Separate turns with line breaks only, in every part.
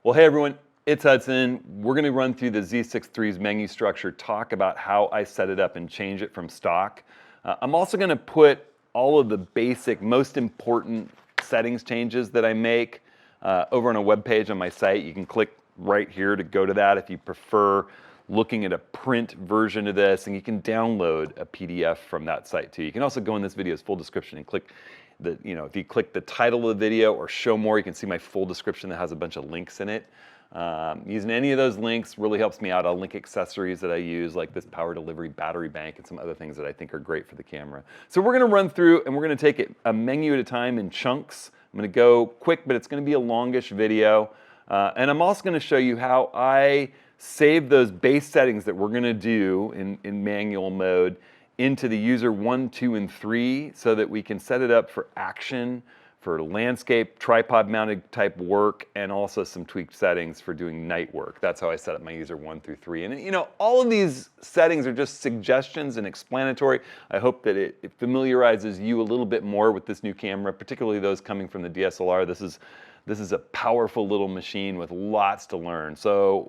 Well, hey everyone, it's Hudson. We're going to run through the Z6III's menu structure, talk about how I set it up and change it from stock. I'm also going to put all of the basic, most important settings changes that I make over on a web page on my site. You can click right here to go to that if you prefer looking at a print version of this, and you can download a PDF from that site too. You can also go in this video's full description and click if you click the title of the video or show more, you can see my full description that has a bunch of links in it. Using any of those links really helps me out. I'll link accessories that I use, like this power delivery battery bank and some other things that I think are great for the camera. So we're gonna run through and we're gonna take it a menu at a time in chunks. I'm gonna go quick, but it's gonna be a longish video. And I'm also gonna show you how I save those base settings that we're gonna do in manual mode into the user 1, 2, and 3 so that we can set it up for action, for landscape, tripod mounted type work, and also some tweaked settings for doing night work. That's how I set up my user 1 through 3. And all of these settings are just suggestions and explanatory. I hope that it familiarizes you a little bit more with this new camera, particularly those coming from the DSLR. This is a powerful little machine with lots to learn. So,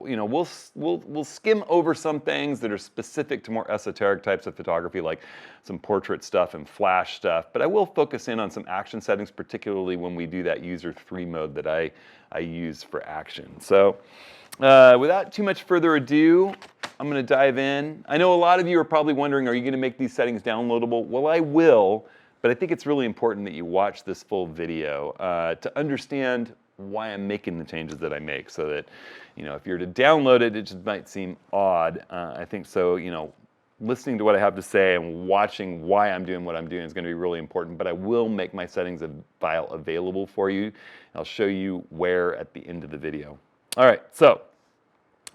we'll skim over some things that are specific to more esoteric types of photography, like some portrait stuff and flash stuff. But I will focus in on some action settings, particularly when we do that user 3 mode that I use for action. So, without too much further ado, I'm going to dive in. I know a lot of you are probably wondering, are you going to make these settings downloadable? Well, I will. But I think it's really important that you watch this full video to understand why I'm making the changes that I make, so that, if you're to download it, it just might seem odd. I think so, listening to what I have to say and watching why I'm doing what I'm doing is going to be really important, but I will make my settings file available for you. I'll show you where at the end of the video. All right, so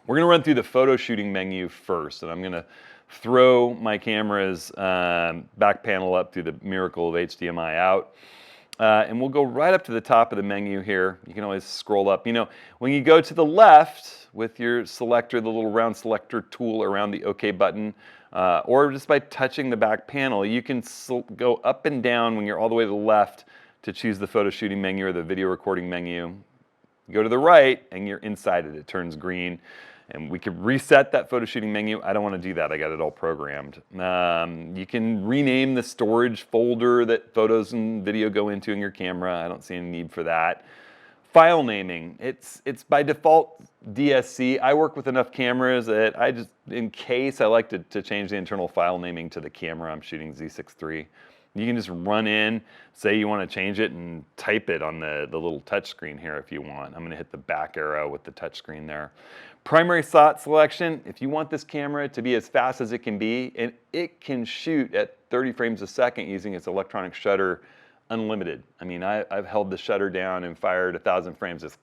we're going to run through the photo shooting menu first, and I'm going to throw my camera's back panel up through the miracle of HDMI out. And we'll go right up to the top of the menu here. You can always scroll up. When you go to the left with your selector, the little round selector tool around the OK button, or just by touching the back panel, you can go up and down when you're all the way to the left to choose the photo shooting menu or the video recording menu. You go to the right and you're inside it. It turns green. And we could reset that photo shooting menu. I don't want to do that. I got it all programmed. You can rename the storage folder that photos and video go into in your camera. I don't see any need for that. File naming. It's by default DSC. I work with enough cameras that in case, I like to change the internal file naming to the camera I'm shooting, Z6III. You can just run in, say you want to change it, and type it on the little touch screen here if you want. I'm going to hit the back arrow with the touch screen there. Primary slot selection. If you want this camera to be as fast as it can be, and it can shoot at 30 frames a second using its electronic shutter unlimited. I mean, I've held the shutter down and fired 1,000 frames. Just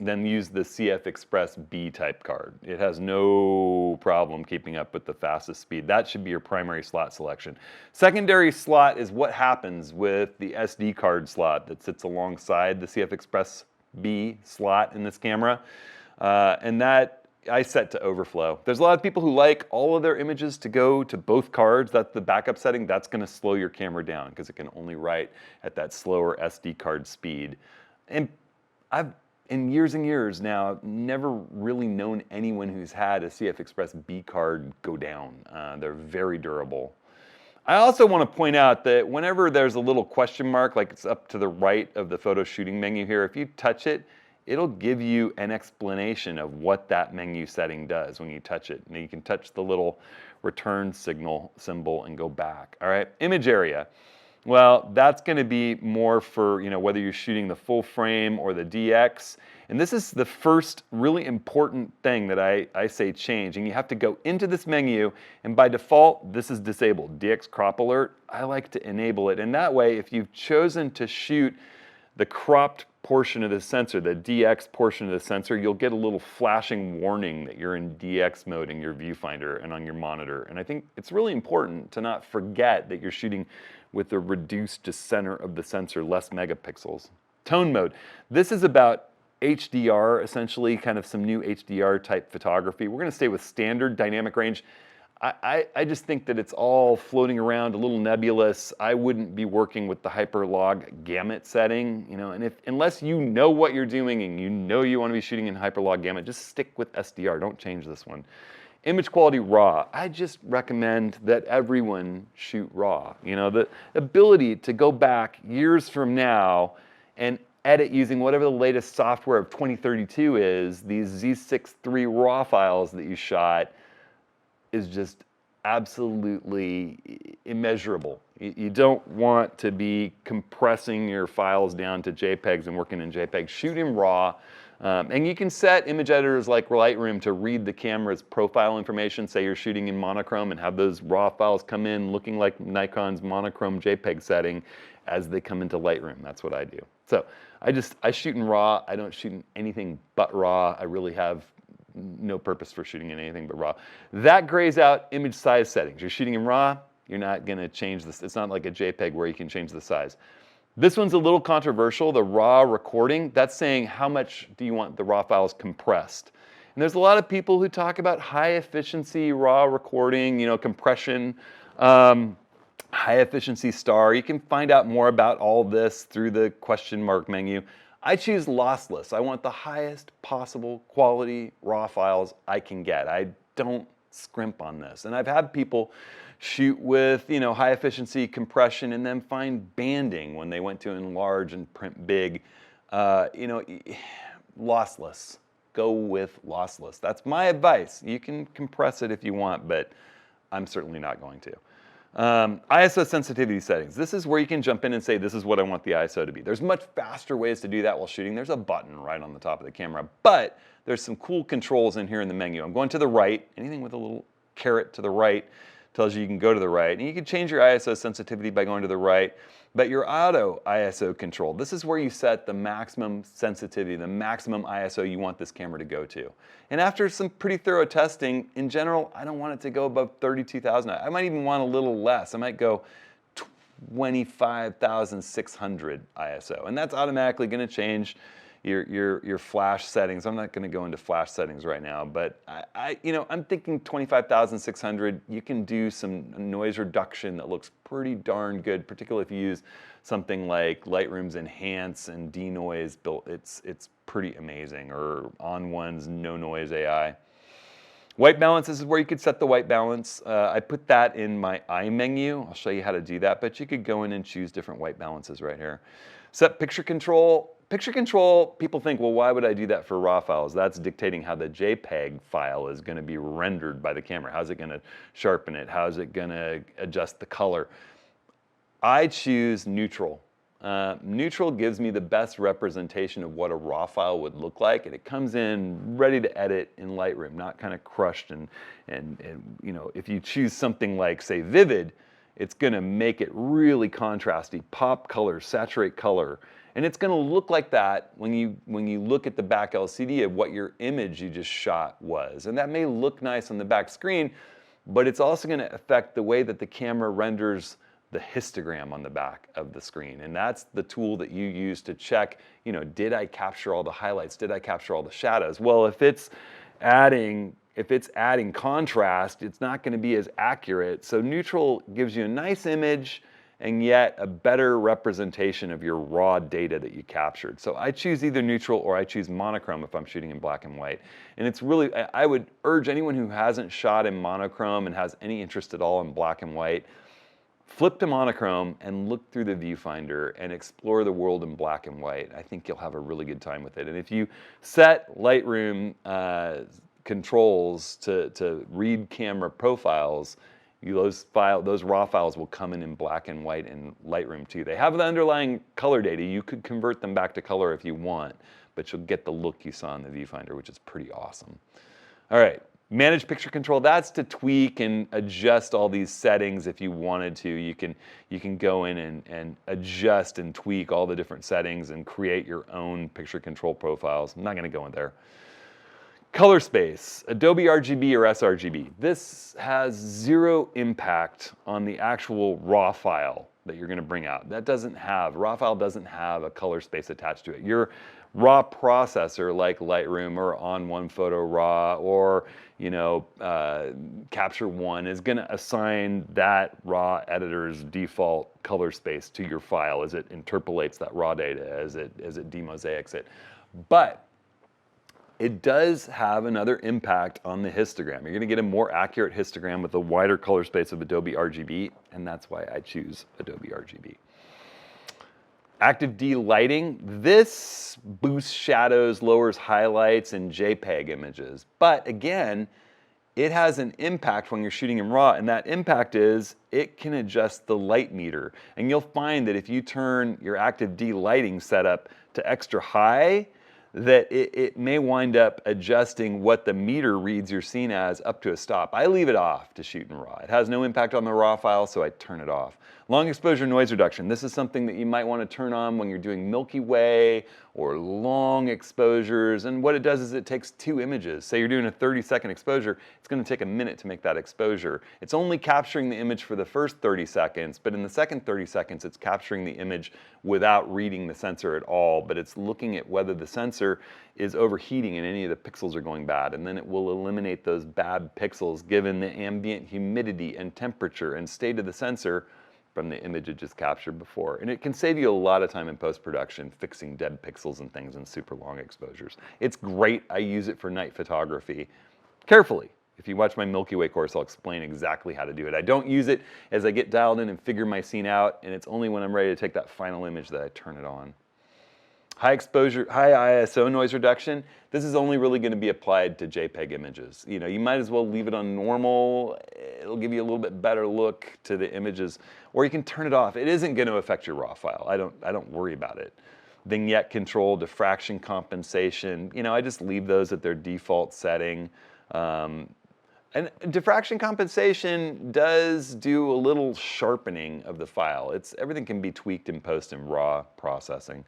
then use the CF Express B type card. It has no problem keeping up with the fastest speed. That should be your primary slot selection. Secondary slot is what happens with the SD card slot that sits alongside the CF Express B slot in this camera. And that I set to overflow. There's a lot of people who like all of their images to go to both cards. That's the backup setting. That's going to slow your camera down because it can only write at that slower SD card speed. And I've in years and years now, never really known anyone who's had a CF Express B card go down. They're very durable. I also want to point out that whenever there's a little question mark, like it's up to the right of the photo shooting menu here, if you touch it, it'll give you an explanation of what that menu setting does when you touch it. And you can touch the little return signal symbol and go back. All right, image area. Well, that's going to be more for, whether you're shooting the full frame or the DX. And this is the first really important thing that I say change. And you have to go into this menu, and by default, this is disabled. DX crop alert, I like to enable it. And that way, if you've chosen to shoot the cropped portion of the sensor, the DX portion of the sensor, you'll get a little flashing warning that you're in DX mode in your viewfinder and on your monitor. And I think it's really important to not forget that you're shooting with the reduced to center of the sensor, less megapixels. Tone mode. This is about HDR, essentially, kind of some new HDR type photography. We're going to stay with standard dynamic range. I just think that it's all floating around, a little nebulous. I wouldn't be working with the hyperlog gamut setting, and unless you know what you're doing and you want to be shooting in hyperlog gamut, just stick with SDR. Don't change this one. Image quality raw. I just recommend that everyone shoot raw. The ability to go back years from now and edit using whatever the latest software of 2032 is, these Z6III raw files that you shot, is just absolutely immeasurable. You don't want to be compressing your files down to JPEGs and working in JPEGs. Shoot in RAW. And you can set image editors like Lightroom to read the camera's profile information. Say you're shooting in monochrome and have those RAW files come in looking like Nikon's monochrome JPEG setting as they come into Lightroom. That's what I do. So I shoot in RAW. I don't shoot in anything but RAW. I really have no purpose for shooting in anything but RAW. That grays out image size settings. You're shooting in RAW, you're not going to change this. It's not like a JPEG where you can change the size. This one's a little controversial, the RAW recording. That's saying how much do you want the RAW files compressed. And there's a lot of people who talk about high efficiency RAW recording, compression, high efficiency star. You can find out more about all this through the question mark menu. I choose lossless. I want the highest possible quality RAW files I can get. I don't scrimp on this. And I've had people shoot with, high efficiency compression and then find banding when they went to enlarge and print big. Lossless. Go with lossless. That's my advice. You can compress it if you want, but I'm certainly not going to. ISO sensitivity settings. This is where you can jump in and say, this is what I want the ISO to be. There's much faster ways to do that while shooting. There's a button right on the top of the camera, but there's some cool controls in here in the menu. I'm going to the right. Anything with a little caret to the right tells you can go to the right. And you can change your ISO sensitivity by going to the right. But your auto ISO control, this is where you set the maximum sensitivity, the maximum ISO you want this camera to go to. And after some pretty thorough testing, in general, I don't want it to go above 32,000. I might even want a little less. I might go 25,600 ISO. And that's automatically going to change your flash settings. I'm not going to go into flash settings right now, but I'm thinking 25,600. You can do some noise reduction that looks pretty darn good, particularly if you use something like Lightroom's Enhance and Denoise built. It's pretty amazing, or ON1's No Noise AI. White balance, this is where you could set the white balance. I put that in my eye menu. I'll show you how to do that, but you could go in and choose different white balances right here. Set picture control. Picture control, people think, well, why would I do that for RAW files? That's dictating how the JPEG file is going to be rendered by the camera. How's it going to sharpen it? How's it going to adjust the color? I choose neutral. Neutral gives me the best representation of what a RAW file would look like, and it comes in ready to edit in Lightroom, not kind of crushed. And if you choose something like, say, Vivid, it's going to make it really contrasty, pop color, saturate color. And it's going to look like that when you look at the back LCD of what your image you just shot was. And that may look nice on the back screen, but it's also going to affect the way that the camera renders the histogram on the back of the screen. And that's the tool that you use to check, did I capture all the highlights? Did I capture all the shadows? Well, if it's adding contrast, it's not going to be as accurate. So neutral gives you a nice image and yet a better representation of your raw data that you captured. So I choose either neutral or I choose monochrome if I'm shooting in black and white. And it's really, I would urge anyone who hasn't shot in monochrome and has any interest at all in black and white, flip to monochrome and look through the viewfinder and explore the world in black and white. I think you'll have a really good time with it. And if you set Lightroom controls to read camera profiles, those raw files will come in black and white in Lightroom too. They have the underlying color data. You could convert them back to color if you want, but you'll get the look you saw in the viewfinder, which is pretty awesome. All right, manage picture control. That's to tweak and adjust all these settings if you wanted to. You can go in and adjust and tweak all the different settings and create your own picture control profiles. I'm not going to go in there. Color space, Adobe RGB or sRGB. This has zero impact on the actual raw file that you're going to bring out. That doesn't have, raw file doesn't have a color space attached to it. Your raw processor like Lightroom or On1 Photo Raw or Capture One is going to assign that raw editor's default color space to your file as it interpolates that raw data, as it demosaics it. But it does have another impact on the histogram. You're going to get a more accurate histogram with a wider color space of Adobe RGB, and that's why I choose Adobe RGB. Active D lighting, this boosts shadows, lowers highlights in JPEG images. But again, it has an impact when you're shooting in RAW, and that impact is it can adjust the light meter. And you'll find that if you turn your Active D lighting setup to extra high, that it may wind up adjusting what the meter reads your scene as up to a stop. I leave it off to shoot in RAW. It has no impact on the RAW file, so I turn it off. Long exposure noise reduction. This is something that you might want to turn on when you're doing Milky Way or long exposures. And what it does is it takes 2 images. Say you're doing a 30-second exposure, it's going to take a minute to make that exposure. It's only capturing the image for the first 30 seconds, but in the second 30 seconds, it's capturing the image without reading the sensor at all, but it's looking at whether the sensor is overheating and any of the pixels are going bad, and then it will eliminate those bad pixels given the ambient humidity and temperature and state of the sensor from the image it just captured before. And it can save you a lot of time in post-production fixing dead pixels and things in super long exposures. It's great. I use it for night photography carefully. If you watch my Milky Way course, I'll explain exactly how to do it. I don't use it as I get dialed in and figure my scene out, and it's only when I'm ready to take that final image that I turn it on. High exposure, high ISO noise reduction, this is only really going to be applied to JPEG images. You might as well leave it on normal. It'll give you a little bit better look to the images, or you can turn it off. It isn't going to affect your RAW file. I don't worry about it. Vignette control, diffraction compensation, I just leave those at their default setting. And diffraction compensation does do a little sharpening of the file. Everything can be tweaked in post and RAW processing.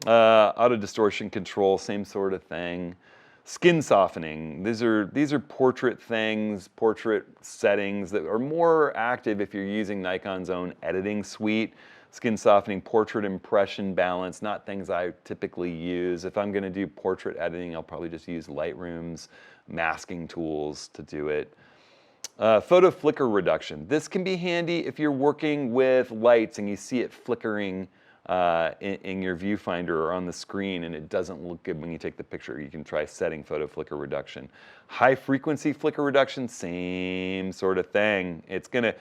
Auto distortion control, same sort of thing. Skin softening, these are portrait things, portrait settings that are more active if you're using Nikon's own editing suite. Skin softening, portrait impression balance, not things I typically use. If I'm going to do portrait editing, I'll probably just use Lightroom's masking tools to do it. Photo flicker reduction. This can be handy if you're working with lights and you see it flickering in your viewfinder or on the screen and it doesn't look good when you take the picture. You can try setting photo flicker reduction. High frequency flicker reduction, same sort of thing. It's gonna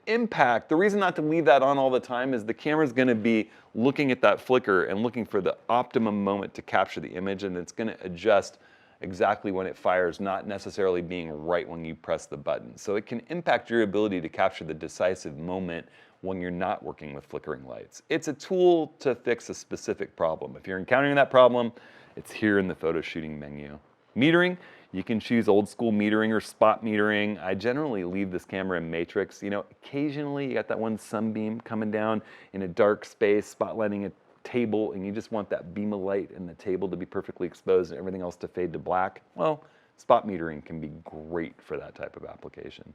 impact. The reason not to leave that on all the time is the camera's gonna be looking at that flicker and looking for the optimum moment to capture the image, and it's gonna adjust exactly when it fires, not necessarily being right when you press the button. So it can impact your ability to capture the decisive moment when you're not working with flickering lights. It's a tool to fix a specific problem. If you're encountering that problem, it's here in the photo shooting menu. Metering, you can choose old school metering or spot metering. I generally leave this camera in matrix. Occasionally you got that one sunbeam coming down in a dark space, spotlighting a table, and you just want that beam of light in the table to be perfectly exposed and everything else to fade to black. Well, spot metering can be great for that type of application.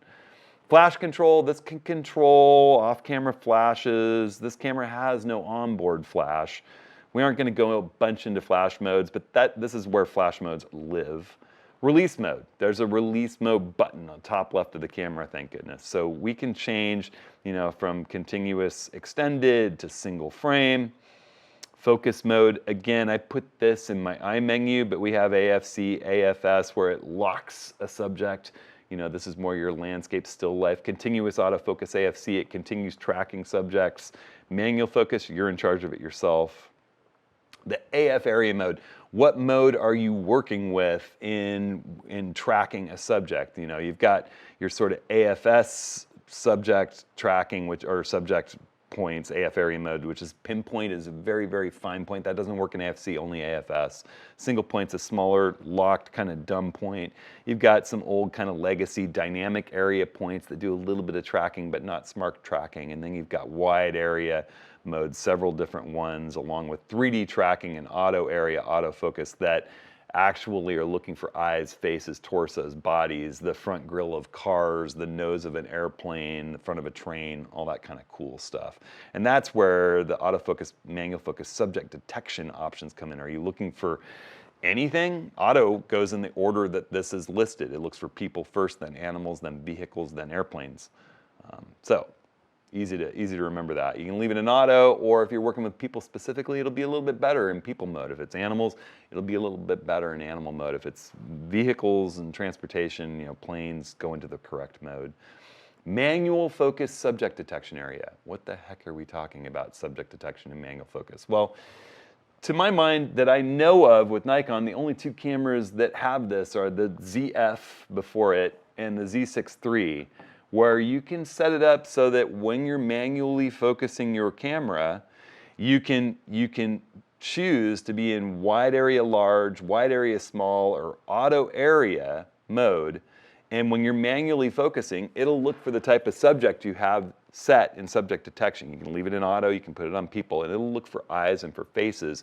Flash control, this can control off-camera flashes. This camera has no onboard flash. We aren't going to go a bunch into flash modes, but this is where flash modes live. Release mode, there's a release mode button on top left of the camera, thank goodness. So we can change, from continuous extended to single frame. Focus mode, again, I put this in my I menu, but we have AFC, AFS, where it locks a subject. This is more your landscape still life. Continuous autofocus AFC, it continues tracking subjects. Manual focus, you're in charge of it yourself. The AF area mode, what mode are you working with in tracking a subject? You've got your sort of AFS subject tracking, or subject points, AF area mode, which is pinpoint is a very, very fine point. That doesn't work in AFC, only AFS. Single point's a smaller, locked, kind of dumb point. You've got some old kind of legacy dynamic area points that do a little bit of tracking, but not smart tracking. And then you've got wide area mode, several different ones, along with 3D tracking and auto area autofocus that actually are looking for eyes, faces, torsos, bodies, the front grille of cars, the nose of an airplane, the front of a train, all that kind of cool stuff. And that's where the autofocus, manual focus, subject detection options come in. Are you looking for anything? Auto goes in the order that this is listed. It looks for people first, then animals, then vehicles, then airplanes. So easy to remember that. You can leave it in auto, or if you're working with people specifically, it'll be a little bit better in people mode. If it's animals, it'll be a little bit better in animal mode. If it's vehicles and transportation, you know, planes, go into the correct mode. Manual focus subject detection area. What the heck are we talking about, subject detection and manual focus? Well, to my mind, that I know of with Nikon, the only two cameras that have this are the ZF before it and the Z6III, where you can set it up so that when you're manually focusing your camera, you can choose to be in wide area large, wide area small, or auto area mode. And when you're manually focusing, it'll look for the type of subject you have set in subject detection. You can leave it in auto, you can put it on people, and it'll look for eyes and for faces,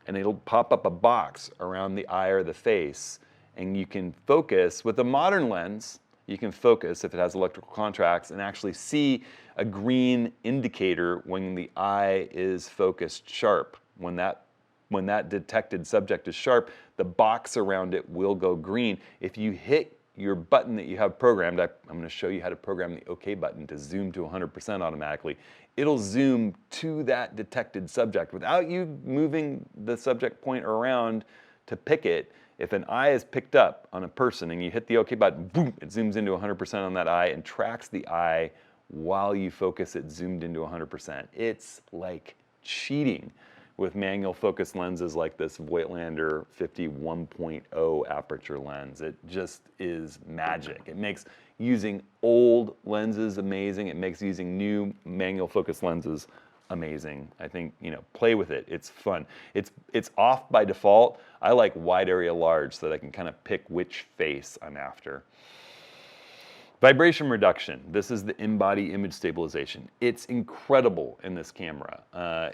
and it'll pop up a box around the eye or the face, and you can focus. With a modern lens, you can focus if it has electrical contrast and actually see a green indicator when the eye is focused sharp. When that detected subject is sharp, the box around it will go green. If you hit your button that you have programmed, I'm going to show you how to program the OK button to zoom to 100% automatically. It'll zoom to that detected subject without you moving the subject point around to pick it. If an eye is picked up on a person and you hit the OK button, boom, it zooms into 100% on that eye and tracks the eye while you focus it zoomed into 100%. It's like cheating with manual focus lenses like this Voigtlander 51.0 aperture lens. It just is magic. It makes using old lenses amazing. It makes using new manual focus lenses amazing. I think, you know, play with it. It's fun. It's off by default. I like wide area large so that I can kind of pick which face I'm after. Vibration reduction. This is the in-body image stabilization. It's incredible in this camera.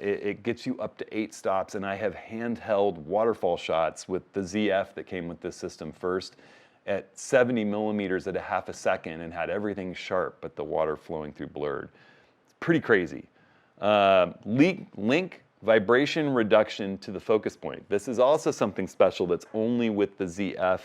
It gets you up to 8 stops, and I have handheld waterfall shots with the ZF that came with this system first at 70 millimeters at a half a second and had everything sharp, but the water flowing through blurred. It's pretty crazy. Link vibration reduction to the focus point. This is also something special that's only with the ZF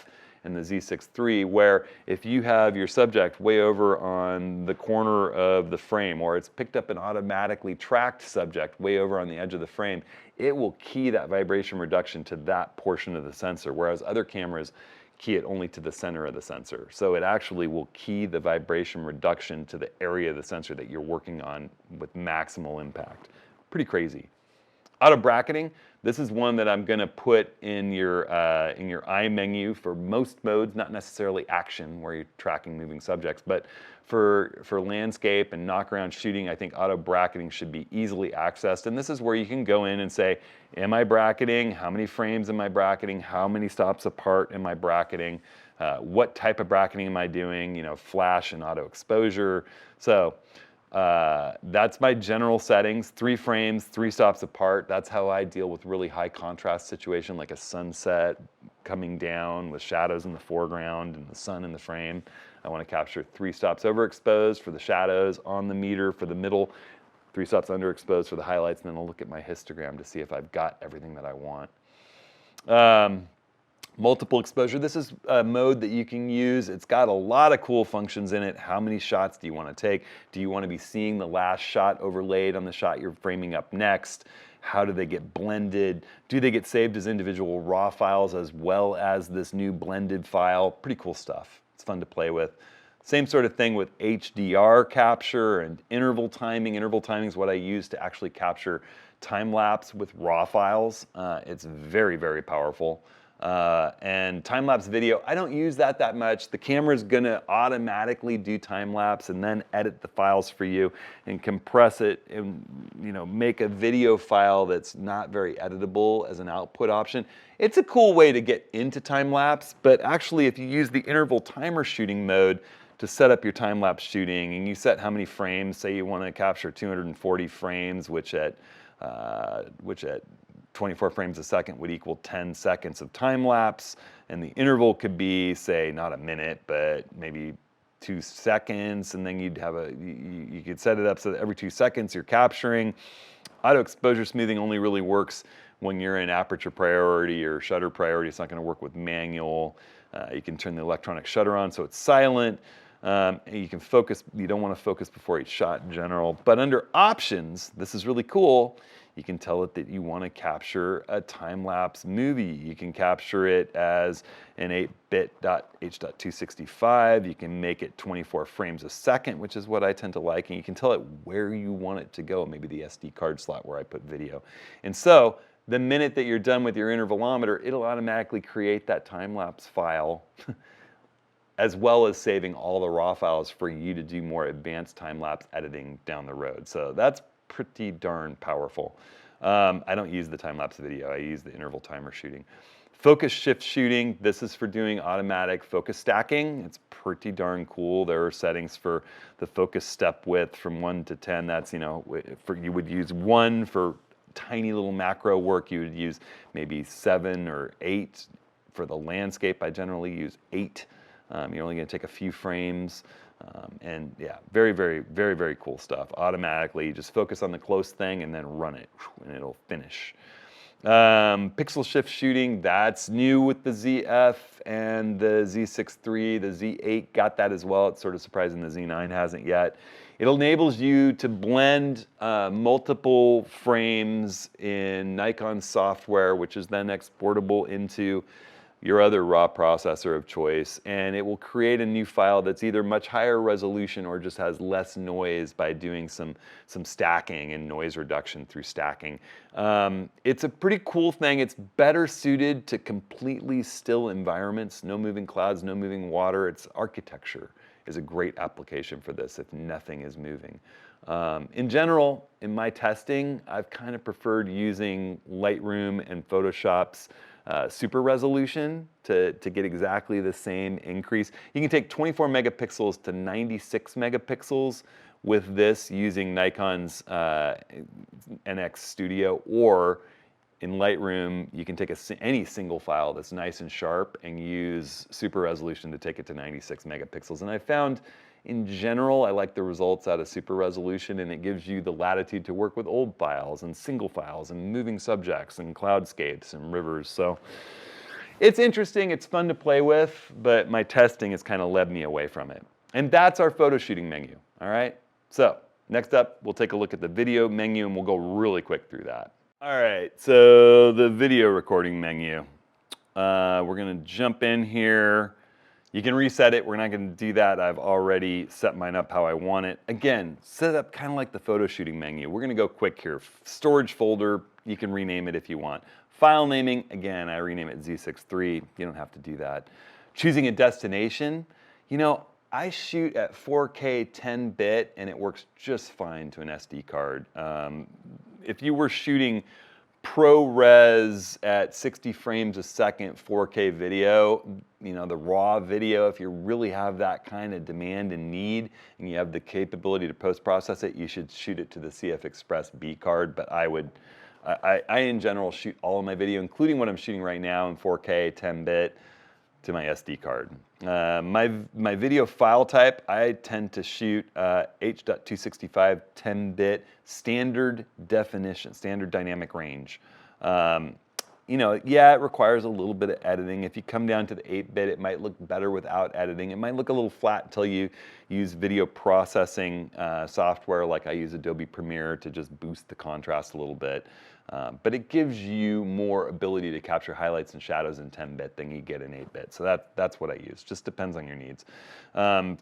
and the Z6III, where if you have your subject way over on the corner of the frame, or it's picked up an automatically tracked subject way over on the edge of the frame, it will key that vibration reduction to that portion of the sensor, whereas other cameras key it only to the center of the sensor. So it actually will key the vibration reduction to the area of the sensor that you're working on with maximal impact. Pretty crazy. Auto bracketing, this is one that I'm going to put in your eye menu for most modes, not necessarily action where you're tracking moving subjects, but for landscape and knock-around shooting, I think auto bracketing should be easily accessed. And this is where you can go in and say, am I bracketing? How many frames am I bracketing? How many stops apart am I bracketing? What type of bracketing am I doing? You know, flash and auto exposure. So that's my general settings, 3 frames, 3 stops apart. That's how I deal with really high contrast situation like a sunset coming down with shadows in the foreground and the sun in the frame. I want to capture 3 stops overexposed for the shadows on the meter for the middle, 3 stops underexposed for the highlights, and then I'll look at my histogram to see if I've got everything that I want. Multiple exposure, this is a mode that you can use. It's got a lot of cool functions in it. How many shots do you want to take? Do you want to be seeing the last shot overlaid on the shot you're framing up next? How do they get blended? Do they get saved as individual RAW files as well as this new blended file? Pretty cool stuff. It's fun to play with. Same sort of thing with HDR capture and interval timing. Interval timing is what I use to actually capture time-lapse with RAW files. It's very, very powerful. And time-lapse video, I don't use that much. The camera's gonna automatically do time-lapse and then edit the files for you and compress it and, you know, make a video file that's not very editable as an output option. It's a cool way to get into time-lapse, but actually if you use the interval timer shooting mode to set up your time-lapse shooting and you set how many frames, say you want to capture 240 frames, which at 24 frames a second would equal 10 seconds of time lapse, and the interval could be, say, not a minute, but maybe 2 seconds, and then you'd have you could set it up so that every 2 seconds you're capturing. Auto exposure smoothing only really works when you're in aperture priority or shutter priority. It's not going to work with manual. You can turn the electronic shutter on so it's silent. You can focus, you don't want to focus before each shot in general. But under options, this is really cool. You can tell it that you want to capture a time-lapse movie. You can capture it as an 8-bit H.265. You can make it 24 frames a second, which is what I tend to like. And you can tell it where you want it to go, maybe the SD card slot where I put video. And so the minute that you're done with your intervalometer, it'll automatically create that time-lapse file as well as saving all the raw files for you to do more advanced time-lapse editing down the road. So that's pretty darn powerful. I don't use the time-lapse video, I use the interval timer shooting. Focus shift shooting, this is for doing automatic focus stacking. It's pretty darn cool. There are settings for the focus step width from 1 to 10. That's, you know, you would use 1 for tiny little macro work. You would use maybe 7 or 8. For the landscape, I generally use 8. You're only going to take a few frames. And yeah, very, very, very, very cool stuff. Automatically, you just focus on the close thing and then run it, and it'll finish. Pixel shift shooting, that's new with the ZF and the Z6III. The Z8 got that as well. It's sort of surprising the Z9 hasn't yet. It enables you to blend multiple frames in Nikon software, which is then exportable into your other raw processor of choice, and it will create a new file that's either much higher resolution or just has less noise by doing some stacking and noise reduction through stacking. It's a pretty cool thing. It's better suited to completely still environments, no moving clouds, no moving water. Its architecture is a great application for this if nothing is moving. In general, in my testing, I've kind of preferred using Lightroom and Photoshop's super resolution to get exactly the same increase. You can take 24 megapixels to 96 megapixels with this using Nikon's NX Studio, or in Lightroom, you can take any single file that's nice and sharp and use super resolution to take it to 96 megapixels. And I found, in general, I like the results out of super resolution, and it gives you the latitude to work with old files and single files and moving subjects and cloudscapes and rivers. So it's interesting, it's fun to play with, but my testing has kind of led me away from it. And that's our photo shooting menu, all right? So next up, we'll take a look at the video menu, and we'll go really quick through that. All right, so the video recording menu. We're gonna jump in here. You can reset it. We're not going to do that. I've already set mine up how I want it. Again, set it up kind of like the photo shooting menu. We're going to go quick here. Storage folder, you can rename it if you want. File naming, again, I rename it Z6III. You don't have to do that. Choosing a destination. You know, I shoot at 4K 10-bit, and it works just fine to an SD card. If you were shooting ProRes at 60 frames a second 4K video, you know, the raw video, if you really have that kind of demand and need and you have the capability to post-process it, you should shoot it to the CF Express B card. But I in general shoot all of my video, including what I'm shooting right now in 4K 10-bit, to my SD card. My video file type, I tend to shoot H.265 10-bit standard definition, standard dynamic range. You know, yeah, it requires a little bit of editing. If you come down to the 8-bit, it might look better without editing. It might look a little flat until you use video processing software, like I use Adobe Premiere to just boost the contrast a little bit. But it gives you more ability to capture highlights and shadows in 10-bit than you get in 8-bit. So that's what I use. Just depends on your needs.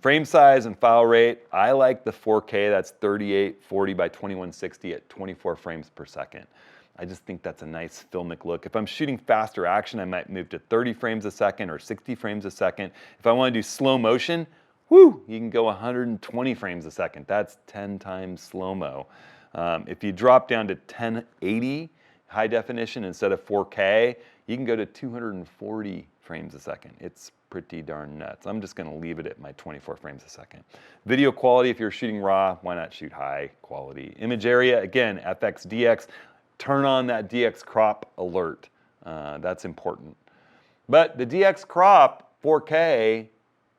Frame size and file rate. I like the 4K. That's 3840 by 2160 at 24 frames per second. I just think that's a nice filmic look. If I'm shooting faster action, I might move to 30 frames a second or 60 frames a second. If I want to do slow motion, whoo, you can go 120 frames a second. That's 10 times slow-mo. If you drop down to 1080 high definition instead of 4K, you can go to 240 frames a second. It's pretty darn nuts. I'm just gonna leave it at my 24 frames a second. Video quality, if you're shooting raw, why not shoot high quality? Image area, again, FXDX. turn on that DX crop alert. That's important. But the DX crop 4K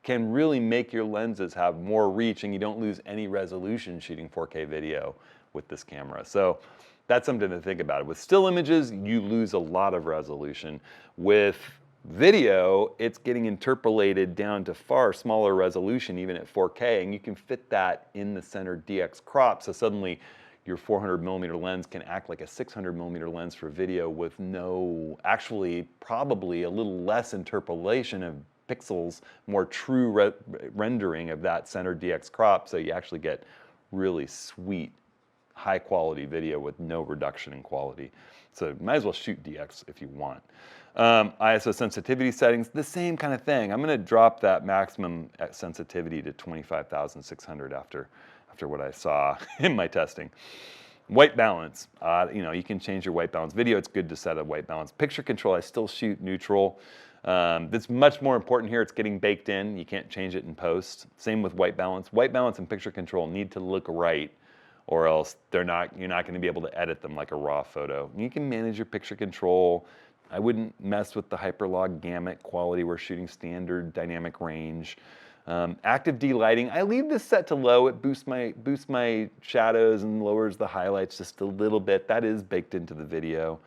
can really make your lenses have more reach, and you don't lose any resolution shooting 4K video with this camera. So that's something to think about. With still images, you lose a lot of resolution. With video, it's getting interpolated down to far smaller resolution, even at 4K, and you can fit that in the center DX crop. So suddenly your 400mm lens can act like a 600mm lens for video with no, actually probably a little less interpolation of pixels, more true rendering of that center DX crop, so you actually get really sweet, high quality video with no reduction in quality. So you might as well shoot DX if you want. ISO sensitivity settings, the same kind of thing. I'm gonna drop that maximum sensitivity to 25,600 after what I saw in my testing. White balance, you can change your white balance. Video, it's good to set a white balance. Picture control, I still shoot neutral. That's much more important here. It's getting baked in. You can't change it in post. Same with white balance. White balance and picture control need to look right, or else you're not going to be able to edit them like a raw photo. You can manage your picture control. I wouldn't mess with the hyperlog gamut quality. We're shooting standard dynamic range. Active D-lighting, I leave this set to low. It boosts my shadows and lowers the highlights just a little bit. That is baked into the video.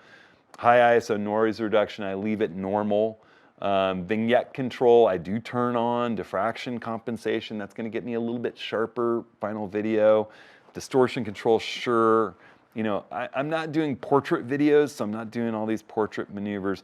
High ISO noise reduction, I leave it normal. Vignette control, I do turn on. Diffraction compensation, that's going to get me a little bit sharper final video. Distortion control, sure. I'm not doing portrait videos, so I'm not doing all these portrait maneuvers.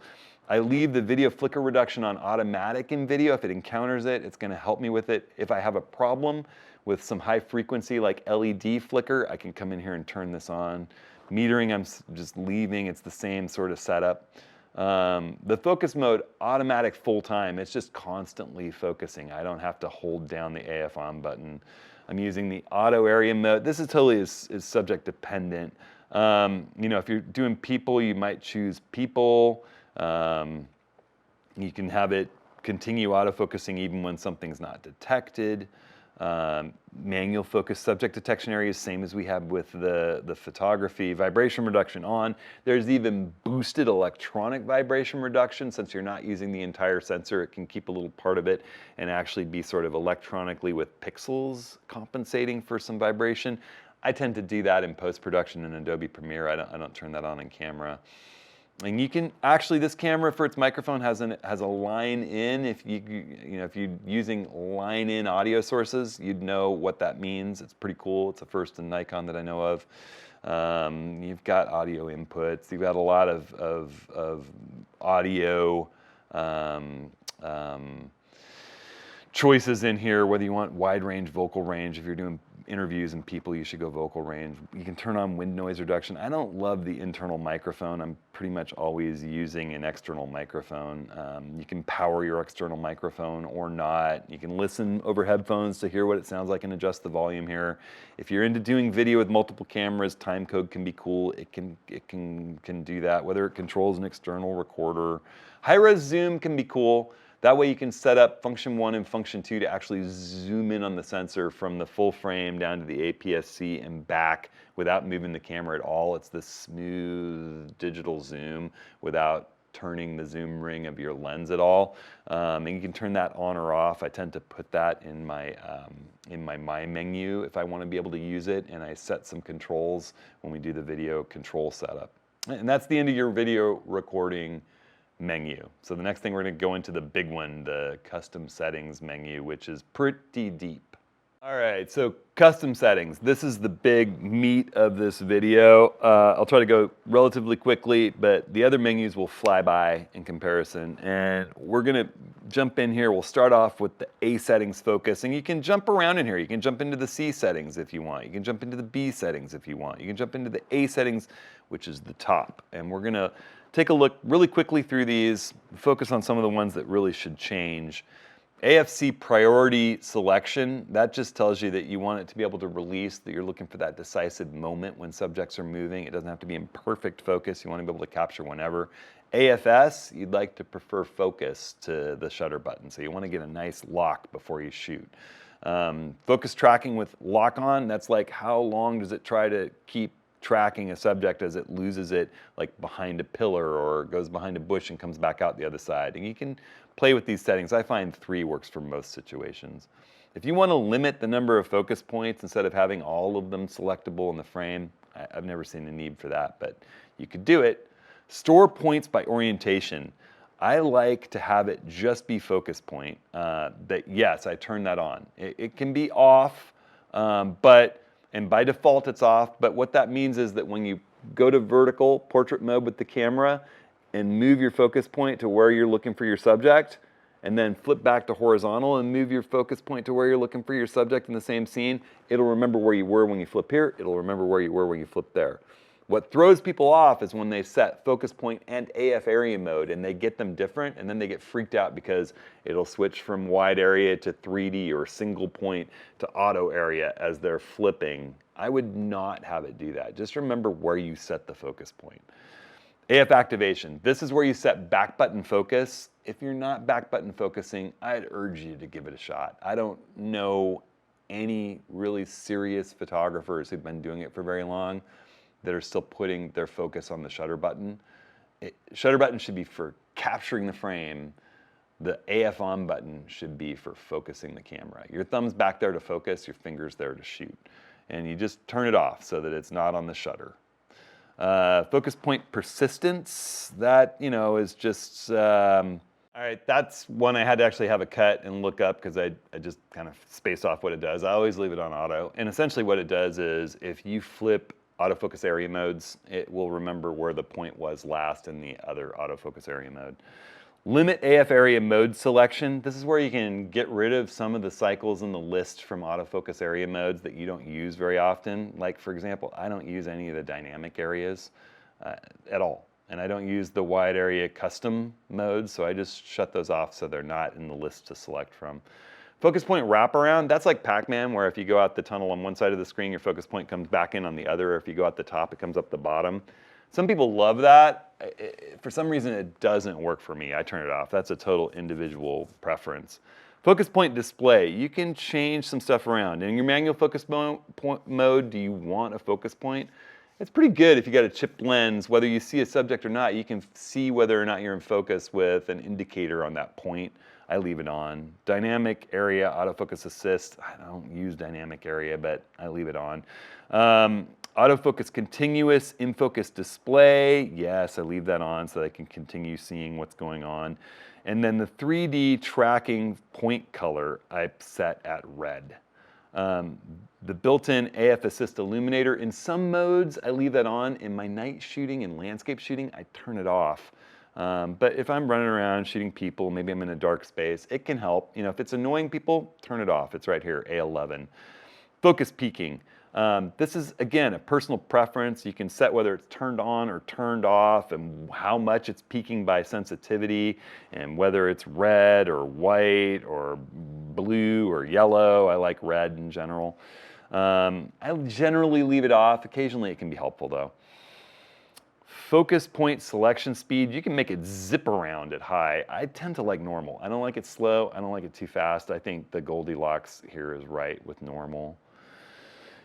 I leave the video flicker reduction on automatic in video. If it encounters it, it's going to help me with it. If I have a problem with some high frequency like LED flicker, I can come in here and turn this on. Metering, I'm just leaving. It's the same sort of setup. The focus mode, automatic full time. It's just constantly focusing. I don't have to hold down the AF on button. I'm using the auto area mode. This is totally is subject dependent. If you're doing people, you might choose people. You can have it continue autofocusing even when something's not detected. Manual focus subject detection areas, same as we have with the photography. Vibration reduction on. There's even boosted electronic vibration reduction. Since you're not using the entire sensor, it can keep a little part of it and actually be sort of electronically with pixels compensating for some vibration. I tend to do that in post-production in Adobe Premiere. I don't turn that on in camera. And you can actually, this camera for its microphone has a line in. If you're using line in audio sources, you'd know what that means. It's pretty cool. It's the first in Nikon that I know of. You've got audio inputs. You've got a lot of audio choices in here, whether you want wide range, vocal range. If you're doing interviews and people, you should go vocal range. You can turn on wind noise reduction. I don't love the internal microphone. I'm pretty much always using an external microphone. You can power your external microphone or not. You can listen over headphones to hear what it sounds like and adjust the volume here. If you're into doing video with multiple cameras, time code can be cool. It can do that, whether it controls an external recorder. High-res zoom can be cool. That way you can set up function 1 and function 2 to actually zoom in on the sensor from the full frame down to the APS-C and back without moving the camera at all. It's this smooth digital zoom without turning the zoom ring of your lens at all. And you can turn that on or off. I tend to put that in my menu if I want to be able to use it, and I set some controls when we do the video control setup. And that's the end of your video recording menu. So the next thing, we're going to go into the big one, the custom settings menu, which is pretty deep. All right, so custom settings. This is the big meat of this video. I'll try to go relatively quickly, but the other menus will fly by in comparison. And we're going to jump in here. We'll start off with the A settings focus, and you can jump around in here. You can jump into the C settings if you want. You can jump into the B settings if you want. You can jump into the A settings, which is the top. And we're going to take a look really quickly through these, focus on some of the ones that really should change. AFC priority selection, that just tells you that you want it to be able to release, that you're looking for that decisive moment when subjects are moving. It doesn't have to be in perfect focus. You want to be able to capture whenever. AFS, you'd like to prefer focus to the shutter button. So you want to get a nice lock before you shoot. Focus tracking with lock on, that's like how long does it try to keep tracking a subject as it loses it like behind a pillar or goes behind a bush and comes back out the other side. And you can play with these settings. I find 3 works for most situations. If you want to limit the number of focus points instead of having all of them selectable in the frame, I've never seen a need for that, but you could do it. Store points by orientation. I like to have it just be focus point. Yes, I turn that on. It can be off, and by default it's off, but what that means is that when you go to vertical portrait mode with the camera and move your focus point to where you're looking for your subject, and then flip back to horizontal and move your focus point to where you're looking for your subject in the same scene, it'll remember where you were when you flip here, it'll remember where you were when you flip there. What throws people off is when they set focus point and AF area mode and they get them different, and then they get freaked out because it'll switch from wide area to 3D or single point to auto area as they're flipping. I would not have it do that. Just remember where you set the focus point. AF activation. This is where you set back button focus. If you're not back button focusing, I'd urge you to give it a shot. I don't know any really serious photographers who've been doing it for very long that are still putting their focus on the shutter button. Shutter button should be for capturing the frame. The AF on button should be for focusing the camera. Your thumb's back there to focus, your finger's there to shoot. And you just turn it off so that it's not on the shutter. Focus point persistence, that, is just, all right, that's one I had to actually have a cut and look up because I just kind of space off what it does. I always leave it on auto. And essentially what it does is if you flip autofocus area modes, it will remember where the point was last in the other autofocus area mode. Limit AF area mode selection. This is where you can get rid of some of the cycles in the list from autofocus area modes that you don't use very often. Like, for example, I don't use any of the dynamic areas at all. And I don't use the wide area custom modes, so I just shut those off so they're not in the list to select from. Focus point wraparound, that's like Pac-Man, where if you go out the tunnel on one side of the screen, your focus point comes back in on the other, or if you go out the top, it comes up the bottom. Some people love that. For some reason, it doesn't work for me. I turn it off. That's a total individual preference. Focus point display, you can change some stuff around. In your manual focus mode, do you want a focus point? It's pretty good if you got a chipped lens. Whether you see a subject or not, you can see whether or not you're in focus with an indicator on that point. I leave it on. Dynamic area, autofocus assist. I don't use dynamic area, but I leave it on. Autofocus continuous, in focus display. Yes, I leave that on so I can continue seeing what's going on. And then the 3D tracking point color I set at red. The built-in AF Assist illuminator, in some modes, I leave that on. In my night shooting and landscape shooting, I turn it off. But if I'm running around shooting people, maybe I'm in a dark space, it can help. If it's annoying people, turn it off. It's right here, A11. Focus peaking. This is, again, a personal preference. You can set whether it's turned on or turned off and how much it's peaking by sensitivity and whether it's red or white or blue or yellow. I like red in general. I generally leave it off. Occasionally it can be helpful though. Focus point selection speed, you can make it zip around at high. I tend to like normal. I don't like it slow. I don't like it too fast. I think the Goldilocks here is right with normal.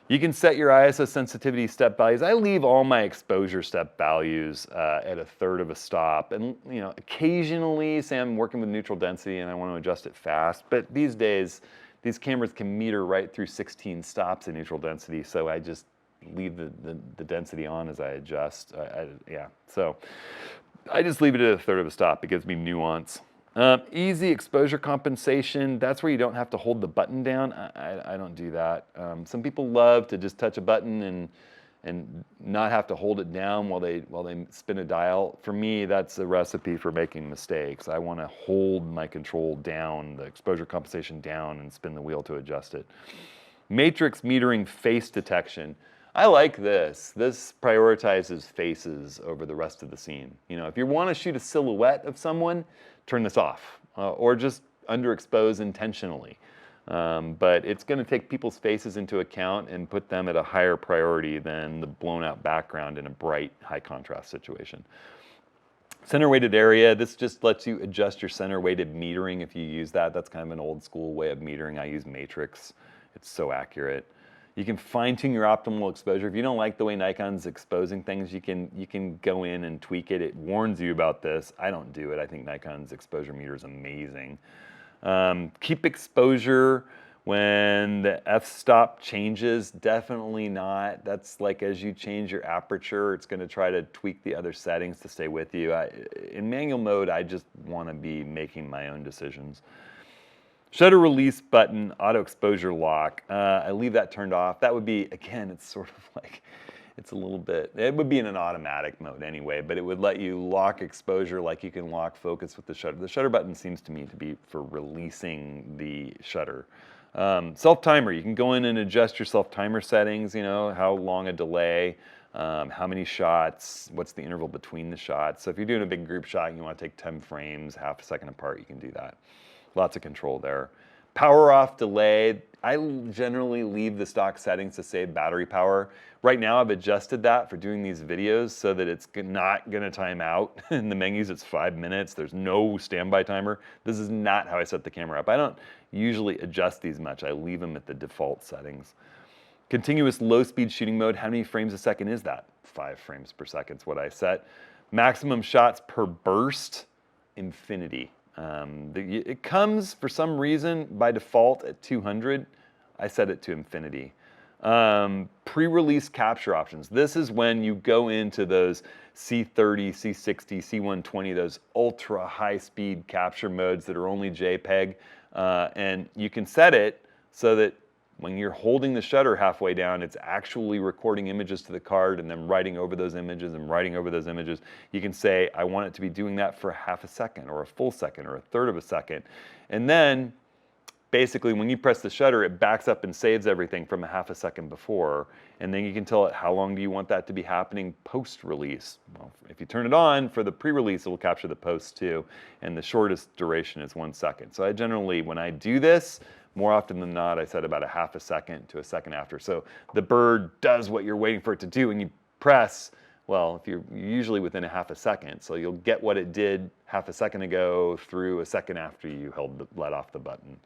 You can set your ISO sensitivity step values. I leave all my exposure step values at 1/3 of a stop. And occasionally, say I'm working with neutral density and I want to adjust it fast. But these days, these cameras can meter right through 16 stops in neutral density. So I just leave the density on as I adjust. So I just leave it at 1/3 of a stop. It gives me nuance. Easy exposure compensation, that's where you don't have to hold the button down. I don't do that. Some people love to just touch a button and not have to hold it down while they spin a dial. For me, that's a recipe for making mistakes. I want to hold my control down, the exposure compensation down, and spin the wheel to adjust it. Matrix metering face detection. I like this. This prioritizes faces over the rest of the scene. If you want to shoot a silhouette of someone, turn this off, or just underexpose intentionally. But it's going to take people's faces into account and put them at a higher priority than the blown out background in a bright, high contrast situation. Center weighted area, this just lets you adjust your center weighted metering if you use that. That's kind of an old school way of metering. I use matrix. It's so accurate. You can fine tune your optimal exposure. If you don't like the way Nikon's exposing things, you can go in and tweak it. It warns you about this. I don't do it. I think Nikon's exposure meter is amazing. Keep exposure when the f-stop changes, definitely not. That's like as you change your aperture, it's going to try to tweak the other settings to stay with you. In manual mode, I just want to be making my own decisions. Shutter release button, auto exposure lock. I leave that turned off. That would be, again, it's sort of like, it's a little bit, it would be in an automatic mode anyway, but it would let you lock exposure like you can lock focus with the shutter. The shutter button seems to me to be for releasing the shutter. Self-timer, you can go in and adjust your self-timer settings, you know, how long a delay, how many shots, what's the interval between the shots. So if you're doing a big group shot and you want to take 10 frames, half a second apart, you can do that. Lots of control there. Power off delay. I generally leave the stock settings to save battery power. Right now I've adjusted that for doing these videos so that it's not gonna time out. In the menus it's 5 minutes. There's no standby timer. This is not how I set the camera up. I don't usually adjust these much. I leave them at the default settings. Continuous low speed shooting mode. How many frames a second is that? 5 frames per second is what I set. Maximum shots per burst, infinity. It comes, for some reason, by default at 200. I set it to infinity. Pre-release capture options. This is when you go into those C30, C60, C120, those ultra high-speed capture modes that are only JPEG, and you can set it so that when you're holding the shutter halfway down, it's actually recording images to the card and then writing over those images and writing over those images. You can say, I want it to be doing that for half a second or a full second or a third of a second. And then basically when you press the shutter, it backs up and saves everything from a half a second before. And then you can tell it how long do you want that to be happening post-release. Well, if you turn it on for the pre-release, it will capture the post too. And the shortest duration is 1 second. So I generally, when I do this, more often than not, I set about a half a second to a second after. So the bird does what you're waiting for it to do, and you press, well, if you're usually within a half a second, so you'll get what it did half a second ago through a second after you let off the button.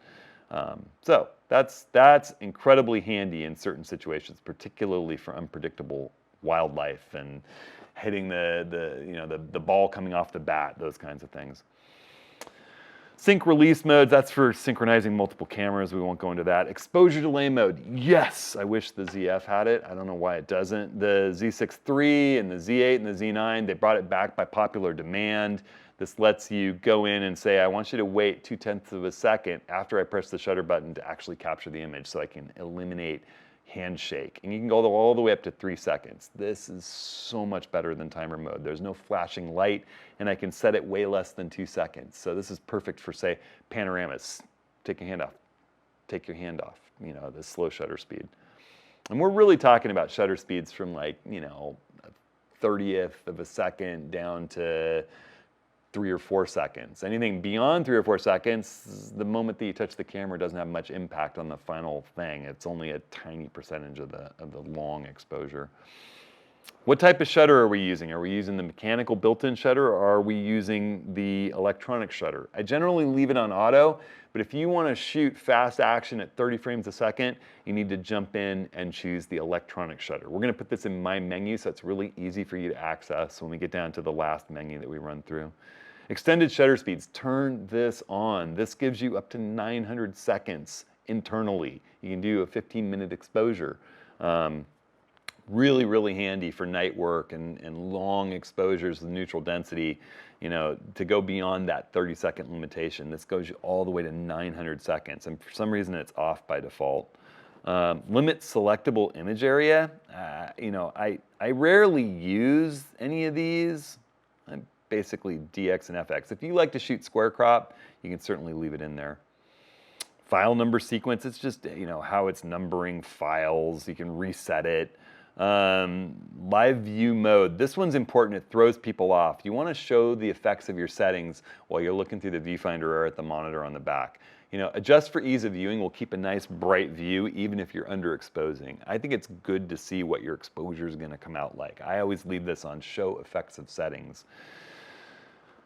So that's incredibly handy in certain situations, particularly for unpredictable wildlife and hitting the ball coming off the bat, those kinds of things. Sync release mode, that's for synchronizing multiple cameras. We won't go into that. Exposure delay mode, yes, I wish the ZF had it. I don't know why it doesn't. The Z6III and the Z8 and the Z9, they brought it back by popular demand. This lets you go in and say, I want you to wait 0.2 of a second after I press the shutter button to actually capture the image so I can eliminate handshake. And you can go all the way up to 3 seconds. This is so much better than timer mode. There's no flashing light, and I can set it way less than 2 seconds. So this is perfect for, say, panoramas. Take your hand off. Take your hand off, you know, the slow shutter speed. And we're really talking about shutter speeds from like, you know, a 30th of a second down to 3 or 4 seconds. Anything beyond 3 or 4 seconds, the moment that you touch the camera doesn't have much impact on the final thing. It's only a tiny percentage of the long exposure. What type of shutter are we using? Are we using the mechanical built-in shutter, or are we using the electronic shutter? I generally leave it on auto, but if you want to shoot fast action at 30 frames a second, you need to jump in and choose the electronic shutter. We're going to put this in my menu so it's really easy for you to access when we get down to the last menu that we run through. Extended shutter speeds, turn this on. This gives you up to 900 seconds internally. You can do a 15-minute exposure. Really, really handy for night work and long exposures with neutral density, you know, to go beyond that 30-second limitation. This goes you all the way to 900 seconds, and for some reason it's off by default. Limit selectable image area. You know, I rarely use any of these. Basically DX and FX. If you like to shoot square crop, you can certainly leave it in there. File number sequence, it's just, you know, how it's numbering files. You can reset it. Live view mode. This one's important. It throws people off. You want to show the effects of your settings while you're looking through the viewfinder or at the monitor on the back. You know, adjust for ease of viewing will keep a nice bright view even if you're underexposing. I think it's good to see what your exposure is going to come out like. I always leave this on show effects of settings.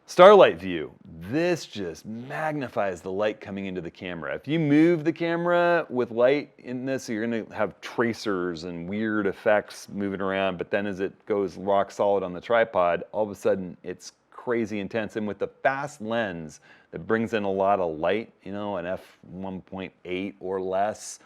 Starlight view. This just magnifies the light coming into the camera. If you move the camera with light in this, you're gonna have tracers and weird effects moving around, but then as it goes rock solid on the tripod, all of a sudden it's crazy intense. And with the fast lens that brings in a lot of light, you know, an f1.8 or less,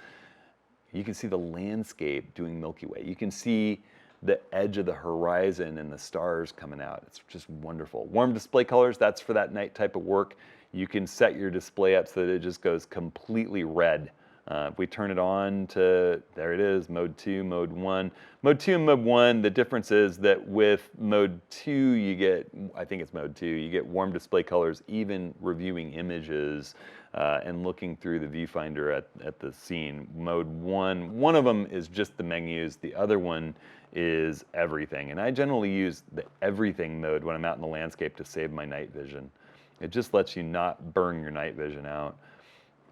you can see the landscape doing Milky Way. You can see the edge of the horizon and the stars coming out. It's just wonderful. Warm display colors, that's for that night type of work. You can set your display up so that it just goes completely red. If we turn it on to, there it is, mode 2, mode 1. Mode 2 and mode 1, the difference is that with mode 2, you get, I think it's mode 2, you get warm display colors, even reviewing images and looking through the viewfinder at the scene. Mode 1, one of them is just the menus, the other one is everything. And I generally use the everything mode when I'm out in the landscape to save my night vision. It just lets you not burn your night vision out.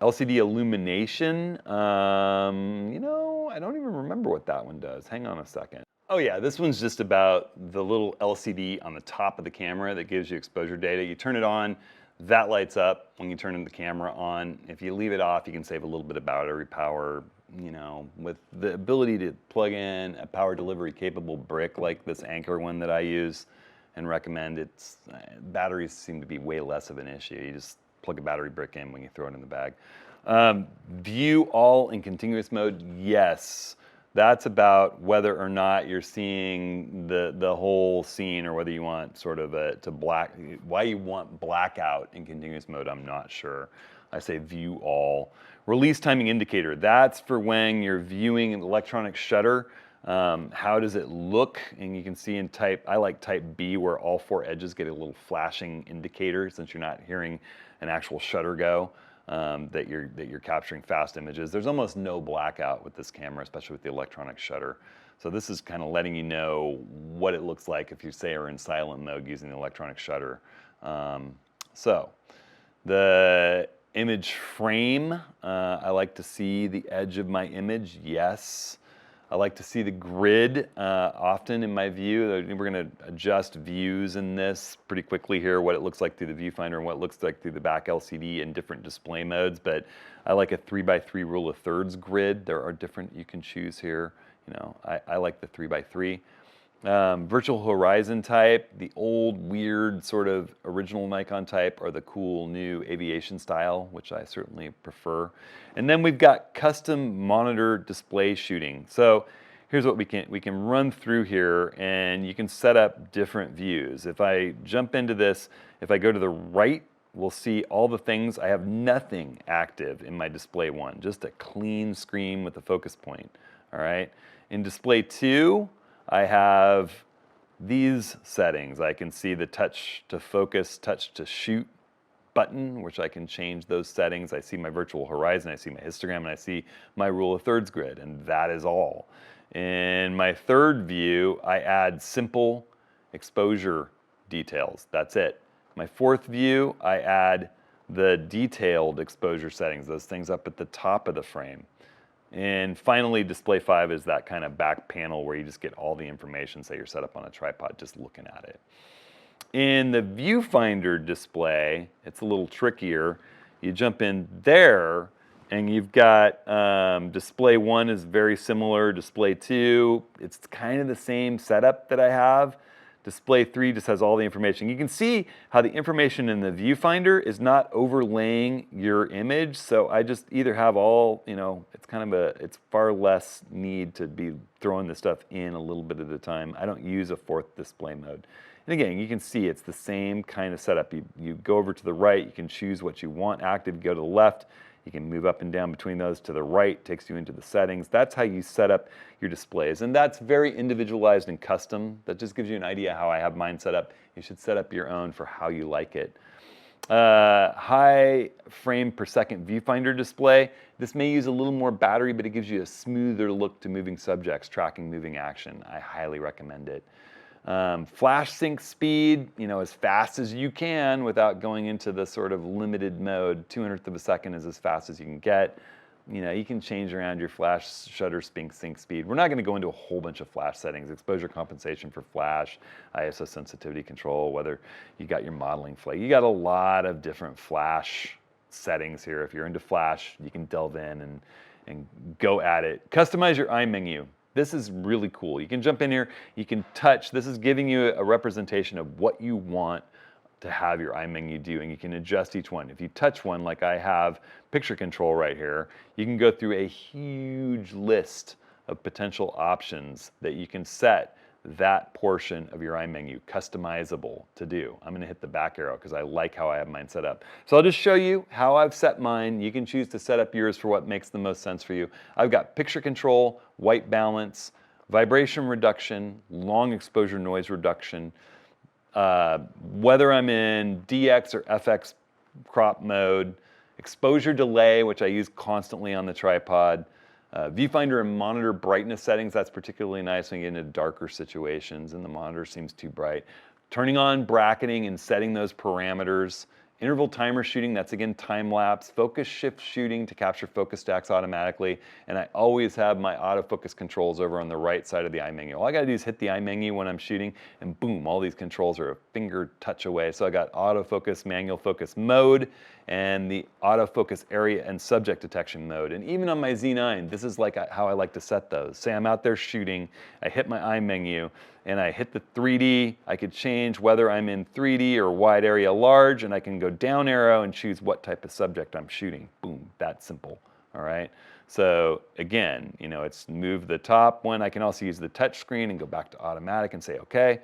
LCD illumination, you know, I don't even remember what that one does. Hang on a second. Oh yeah, this one's just about the little LCD on the top of the camera that gives you exposure data. You turn it on, that lights up when you turn the camera on. If you leave it off, you can save a little bit of battery power. You know, with the ability to plug in a power delivery capable brick like this Anchor one that I use and recommend, it's batteries seem to be way less of an issue. You just plug a battery brick in when you throw it in the bag. View all in continuous mode, yes. That's about whether or not you're seeing the whole scene or whether you want sort of why you want blackout in continuous mode, I'm not sure. I say view all. Release timing indicator, that's for when you're viewing an electronic shutter. How does it look? And you can see in type, I like type B where all 4 edges get a little flashing indicator since you're not hearing an actual shutter go, that you're capturing fast images. There's almost no blackout with this camera, especially with the electronic shutter. So this is kind of letting you know what it looks like if you say are in silent mode using the electronic shutter. So the image frame, I like to see the edge of my image, yes. I like to see the grid often in my view. We're going to adjust views in this pretty quickly here, what it looks like through the viewfinder and what it looks like through the back LCD in different display modes. But I like a 3x3 rule of thirds grid. There are different you can choose here. You know, I like the 3x3. Virtual horizon type, the old weird sort of original Nikon type, or the cool new aviation style, which I certainly prefer. And then we've got custom monitor display shooting. So here's what we can run through here, and you can set up different views. If I jump into this, if I go to the right, we'll see all the things. I have nothing active in my display 1, just a clean screen with a focus point. All right. In display 2, I have these settings. I can see the touch to focus, touch to shoot button, which I can change those settings. I see my virtual horizon, I see my histogram, and I see my rule of thirds grid, and that is all. In my third view, I add simple exposure details. That's it. My fourth view, I add the detailed exposure settings, those things up at the top of the frame. And finally, display 5 is that kind of back panel where you just get all the information, say you're set up on a tripod, just looking at it. In the viewfinder display, it's a little trickier. You jump in there, and you've got display 1 is very similar. Display 2, it's kind of the same setup that I have. Display 3 just has all the information. You can see how the information in the viewfinder is not overlaying your image. So I just either have all, you know, it's far less need to be throwing this stuff in a little bit at a time. I don't use a 4th display mode. And again, you can see it's the same kind of setup. You go over to the right, you can choose what you want active. You go to the left, you can move up and down between those. To the right takes you into the settings. That's how you set up your displays. And that's very individualized and custom. That just gives you an idea how I have mine set up. You should set up your own for how you like it. High frame per second viewfinder display. This may use a little more battery, but it gives you a smoother look to moving subjects, tracking moving action. I highly recommend it. Flash sync speed, you know, as fast as you can without going into the sort of limited mode. 200th of a second is as fast as you can get. you can change around your flash shutter sync speed. We're not going to go into a whole bunch of flash settings, exposure compensation for flash, ISO sensitivity control, whether you got your modeling flag. You got a lot of different flash settings here. If you're into flash, you can delve in and go at it. Customize your iMenu. This is really cool. You can jump in here, you can touch. This is giving you a representation of what you want to have your iMenu do, and you can adjust each one. If you touch one, like I have picture control right here, you can go through a huge list of potential options that you can set that portion of your iMenu customizable to do. I'm gonna hit the back arrow because I like how I have mine set up. So I'll just show you how I've set mine. You can choose to set up yours for what makes the most sense for you. I've got picture control, white balance, vibration reduction, long exposure noise reduction, whether I'm in DX or FX crop mode, exposure delay, which I use constantly on the tripod, viewfinder and monitor brightness settings. That's particularly nice when you get into darker situations and the monitor seems too bright. Turning on bracketing and setting those parameters. Interval timer shooting, that's again time lapse. Focus shift shooting to capture focus stacks automatically. And I always have my autofocus controls over on the right side of the iMenu. All I gotta do is hit the iMenu when I'm shooting and boom, all these controls are a finger touch away. So I got autofocus, manual focus mode, and the autofocus area and subject detection mode. And even on my Z9, this is like how I like to set those. Say I'm out there shooting, I hit my iMenu, and I hit the 3D, I could change whether I'm in 3D or wide area large, and I can go down arrow and choose what type of subject I'm shooting. Boom, that simple, all right? So again, it's move the top one. I can also use the touch screen and go back to automatic and say, okay,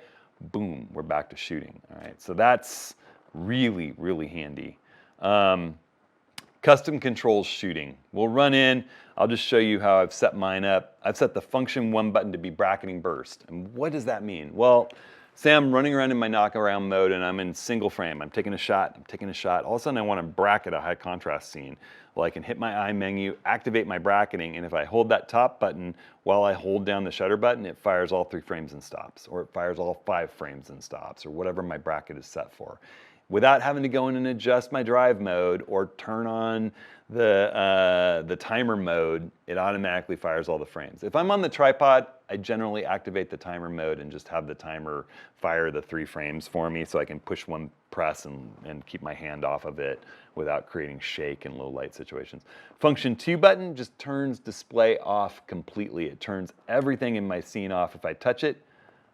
boom, we're back to shooting, all right? So that's really, really handy. Custom controls shooting. We'll run in, I'll just show you how I've set mine up. I've set the function 1 button to be bracketing burst. And what does that mean? Well, say I'm running around in my knockaround mode and I'm in single frame. I'm taking a shot. All of a sudden I want to bracket a high contrast scene. Well, I can hit my iMenu, activate my bracketing, and if I hold that top button while I hold down the shutter button, it fires all 3 frames and stops, or it fires all 5 frames and stops, or whatever my bracket is set for, without having to go in and adjust my drive mode or turn on the timer mode. It automatically fires all the frames. If I'm on the tripod, I generally activate the timer mode and just have the timer fire the 3 frames for me so I can push one press and keep my hand off of it without creating shake in low light situations. Function 2 button just turns display off completely. It turns everything in my scene off. If I touch it,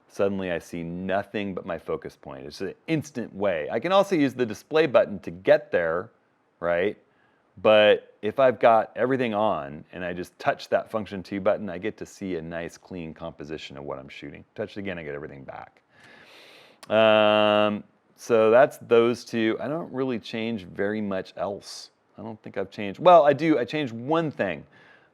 suddenly I see nothing but my focus point. It's an instant way. I can also use the display button to get there, right? But if I've got everything on and I just touch that function 2 button, I get to see a nice clean composition of what I'm shooting. Touch it again, I get everything back. So that's those two. I don't really change very much else. I don't think I've changed. Well, I do. I changed one thing.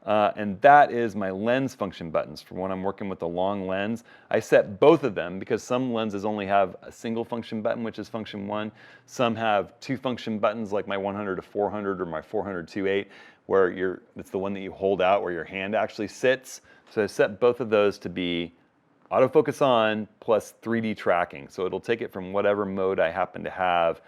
And that is my lens function buttons. For when I'm working with a long lens, I set both of them because some lenses only have a single function button, which is function 1. Some have 2 function buttons, like my 100 to 400 or my 400 2.8, where it's the one that you hold out where your hand actually sits. So I set both of those to be autofocus on plus 3D tracking. So it'll take it from whatever mode I happen to have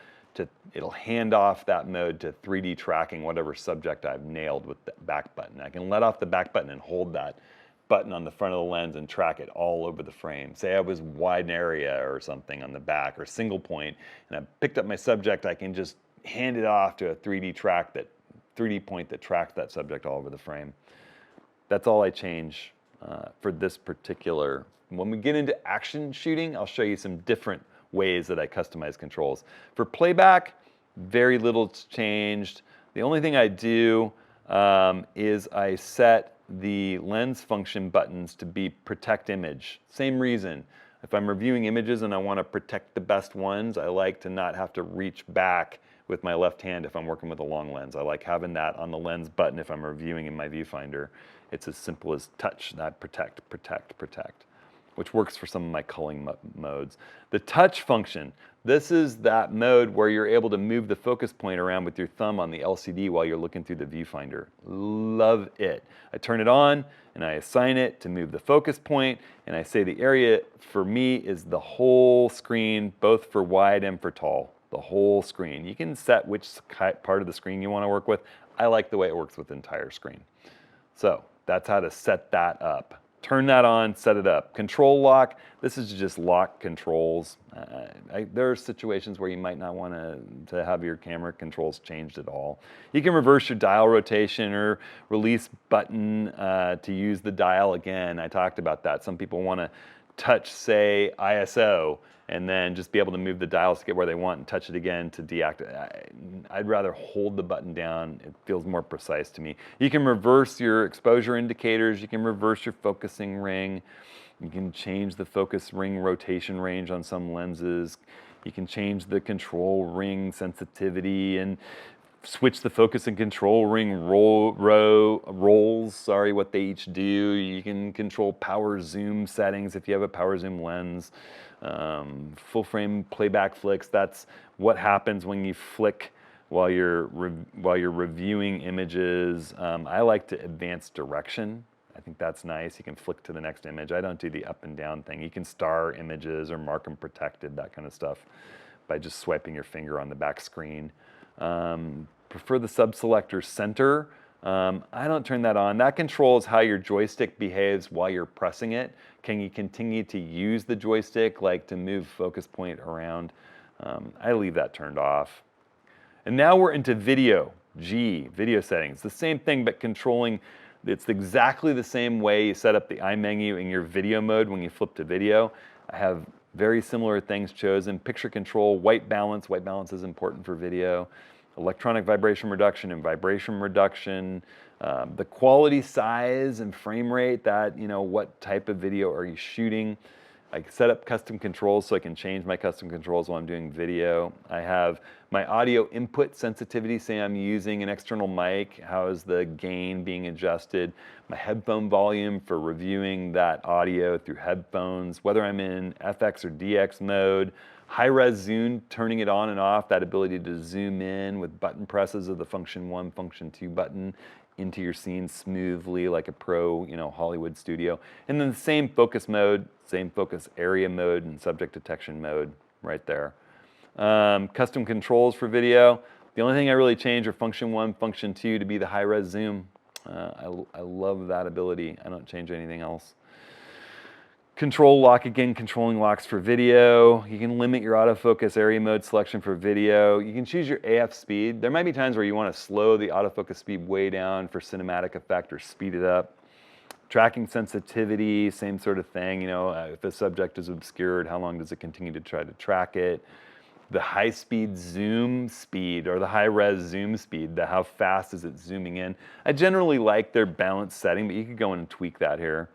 it'll hand off that mode to 3D tracking whatever subject I've nailed with the back button. I can let off the back button and hold that button on the front of the lens and track it all over the frame. Say I was wide area or something on the back or single point and I picked up my subject, I can just hand it off to a 3D point that tracks that subject all over the frame. That's all I change for this particular. When we get into action shooting, I'll show you some different ways that I customize controls. For playback, very little's changed. The only thing I do is I set the lens function buttons to be protect image. Same reason. If I'm reviewing images and I want to protect the best ones, I like to not have to reach back with my left hand if I'm working with a long lens. I like having that on the lens button if I'm reviewing in my viewfinder. It's as simple as touch, that protect, which works for some of my culling modes. The touch function, this is that mode where you're able to move the focus point around with your thumb on the LCD while you're looking through the viewfinder. Love it. I turn it on and I assign it to move the focus point, and I say the area for me is the whole screen, both for wide and for tall. The whole screen. You can set which part of the screen you want to work with. I like the way it works with the entire screen. So that's how to set that up. Turn that on, set it up. Control lock, this is just lock controls. There are situations where you might not want to have your camera controls changed at all. You can reverse your dial rotation or release button to use the dial again. I talked about that. Some people want to touch, say, ISO, and then just be able to move the dials to get where they want and touch it again to deactivate. I'd rather hold the button down. It feels more precise to me. You can reverse your exposure indicators. You can reverse your focusing ring. You can change the focus ring rotation range on some lenses. You can change the control ring sensitivity and switch the focus and control ring rolls, what they each do. You can control power zoom settings if you have a power zoom lens. Full frame playback flicks, that's what happens when you flick while you're reviewing images. I like to advance direction. I think that's nice. You can flick to the next image. I don't do the up and down thing. You can star images or mark them protected, that kind of stuff, by just swiping your finger on the back screen. Prefer the sub-selector center. I don't turn that on. That controls how your joystick behaves while you're pressing it. Can you continue to use the joystick, like to move focus point around? I leave that turned off. And now we're into video, video settings. The same thing, but controlling, it's exactly the same way you set up the eye menu in your video mode when you flip to video. I have very similar things chosen. Picture control, white balance. White balance is important for video. Electronic vibration reduction and vibration reduction. The quality, size, and frame rate, that, what type of video are you shooting. I set up custom controls so I can change my custom controls while I'm doing video. I have my audio input sensitivity, say I'm using an external mic, how is the gain being adjusted? My headphone volume for reviewing that audio through headphones, whether I'm in FX or DX mode. High-res zoom, turning it on and off, that ability to zoom in with button presses of the function 1, function 2 button into your scene smoothly like a pro, Hollywood studio. And then the same focus mode, same focus area mode and subject detection mode right there. Custom controls for video. The only thing I really change are function 1, function 2 to be the high-res zoom. I love that ability. I don't change anything else. Control lock, again, controlling locks for video. You can limit your autofocus area mode selection for video. You can choose your AF speed. There might be times where you want to slow the autofocus speed way down for cinematic effect or speed it up. Tracking sensitivity, same sort of thing. If a subject is obscured, how long does it continue to try to track it? The high-speed zoom speed or the high-res zoom speed, how fast is it zooming in? I generally like their balanced setting, but you could go in and tweak that here.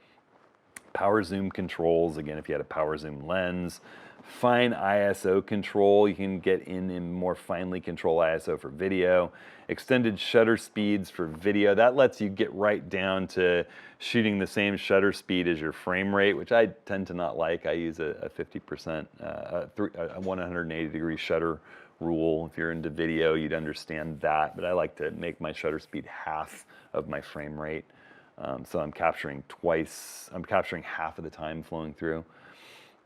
Power zoom controls, again, if you had a power zoom lens. Fine ISO control, you can get in and more finely control ISO for video. Extended shutter speeds for video, that lets you get right down to shooting the same shutter speed as your frame rate, which I tend to not like. I use a 50%, a 180-degree shutter rule. If you're into video, you'd understand that, but I like to make my shutter speed half of my frame rate. So I'm capturing half of the time flowing through.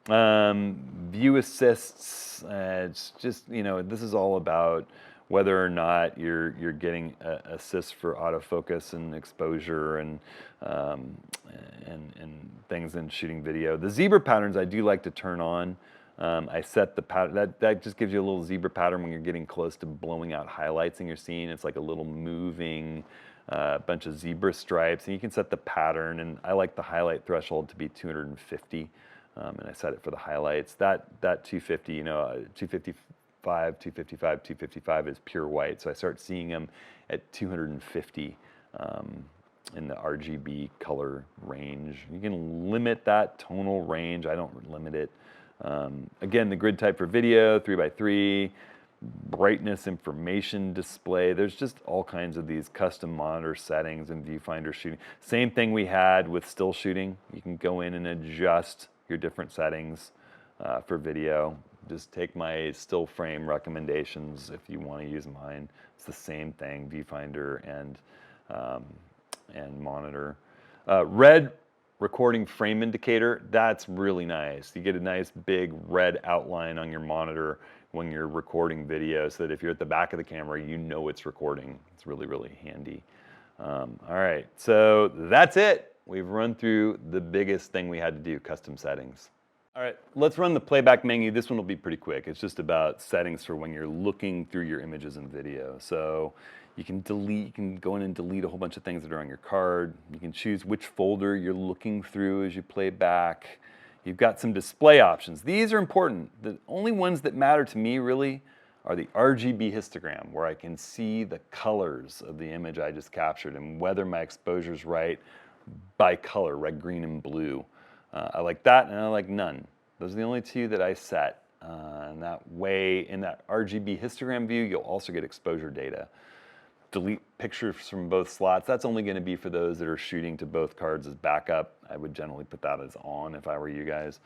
View assists, it's just, this is all about whether or not you're getting assists for autofocus and exposure and things in shooting video. The zebra patterns I do like to turn on. I set the pattern, that just gives you a little zebra pattern when you're getting close to blowing out highlights in your scene. It's like a little moving bunch of zebra stripes, and you can set the pattern, and I like the highlight threshold to be 250, and I set it for the highlights. That 250, 255, 255 is pure white, so I start seeing them at 250 in the RGB color range. You can limit that tonal range. I don't limit it. Again, the grid type for video, 3x3, brightness information display. There's just all kinds of these custom monitor settings and viewfinder shooting. Same thing we had with still shooting. You can go in and adjust your different settings for video. Just take my still frame recommendations if you want to use mine. It's the same thing, viewfinder and monitor. Red recording frame indicator, that's really nice. You get a nice big red outline on your monitor when you're recording video so that if you're at the back of the camera, you know it's recording. It's really, really handy. All right, so that's it. We've run through the biggest thing we had to do, custom settings. All right, let's run the playback menu. This one will be pretty quick. It's just about settings for when you're looking through your images and video. So you can go in and delete a whole bunch of things that are on your card. You can choose which folder you're looking through as you play back. You've got some display options. These are important. The only ones that matter to me really are the RGB histogram, where I can see the colors of the image I just captured and whether my exposure is right by color, red, green, and blue. I like that, and I like none. Those are the only two that I set. And that way, in that RGB histogram view, you'll also get exposure data. Delete pictures from both slots. That's only going to be for those that are shooting to both cards as backup. I would generally put that as on if I were you guys.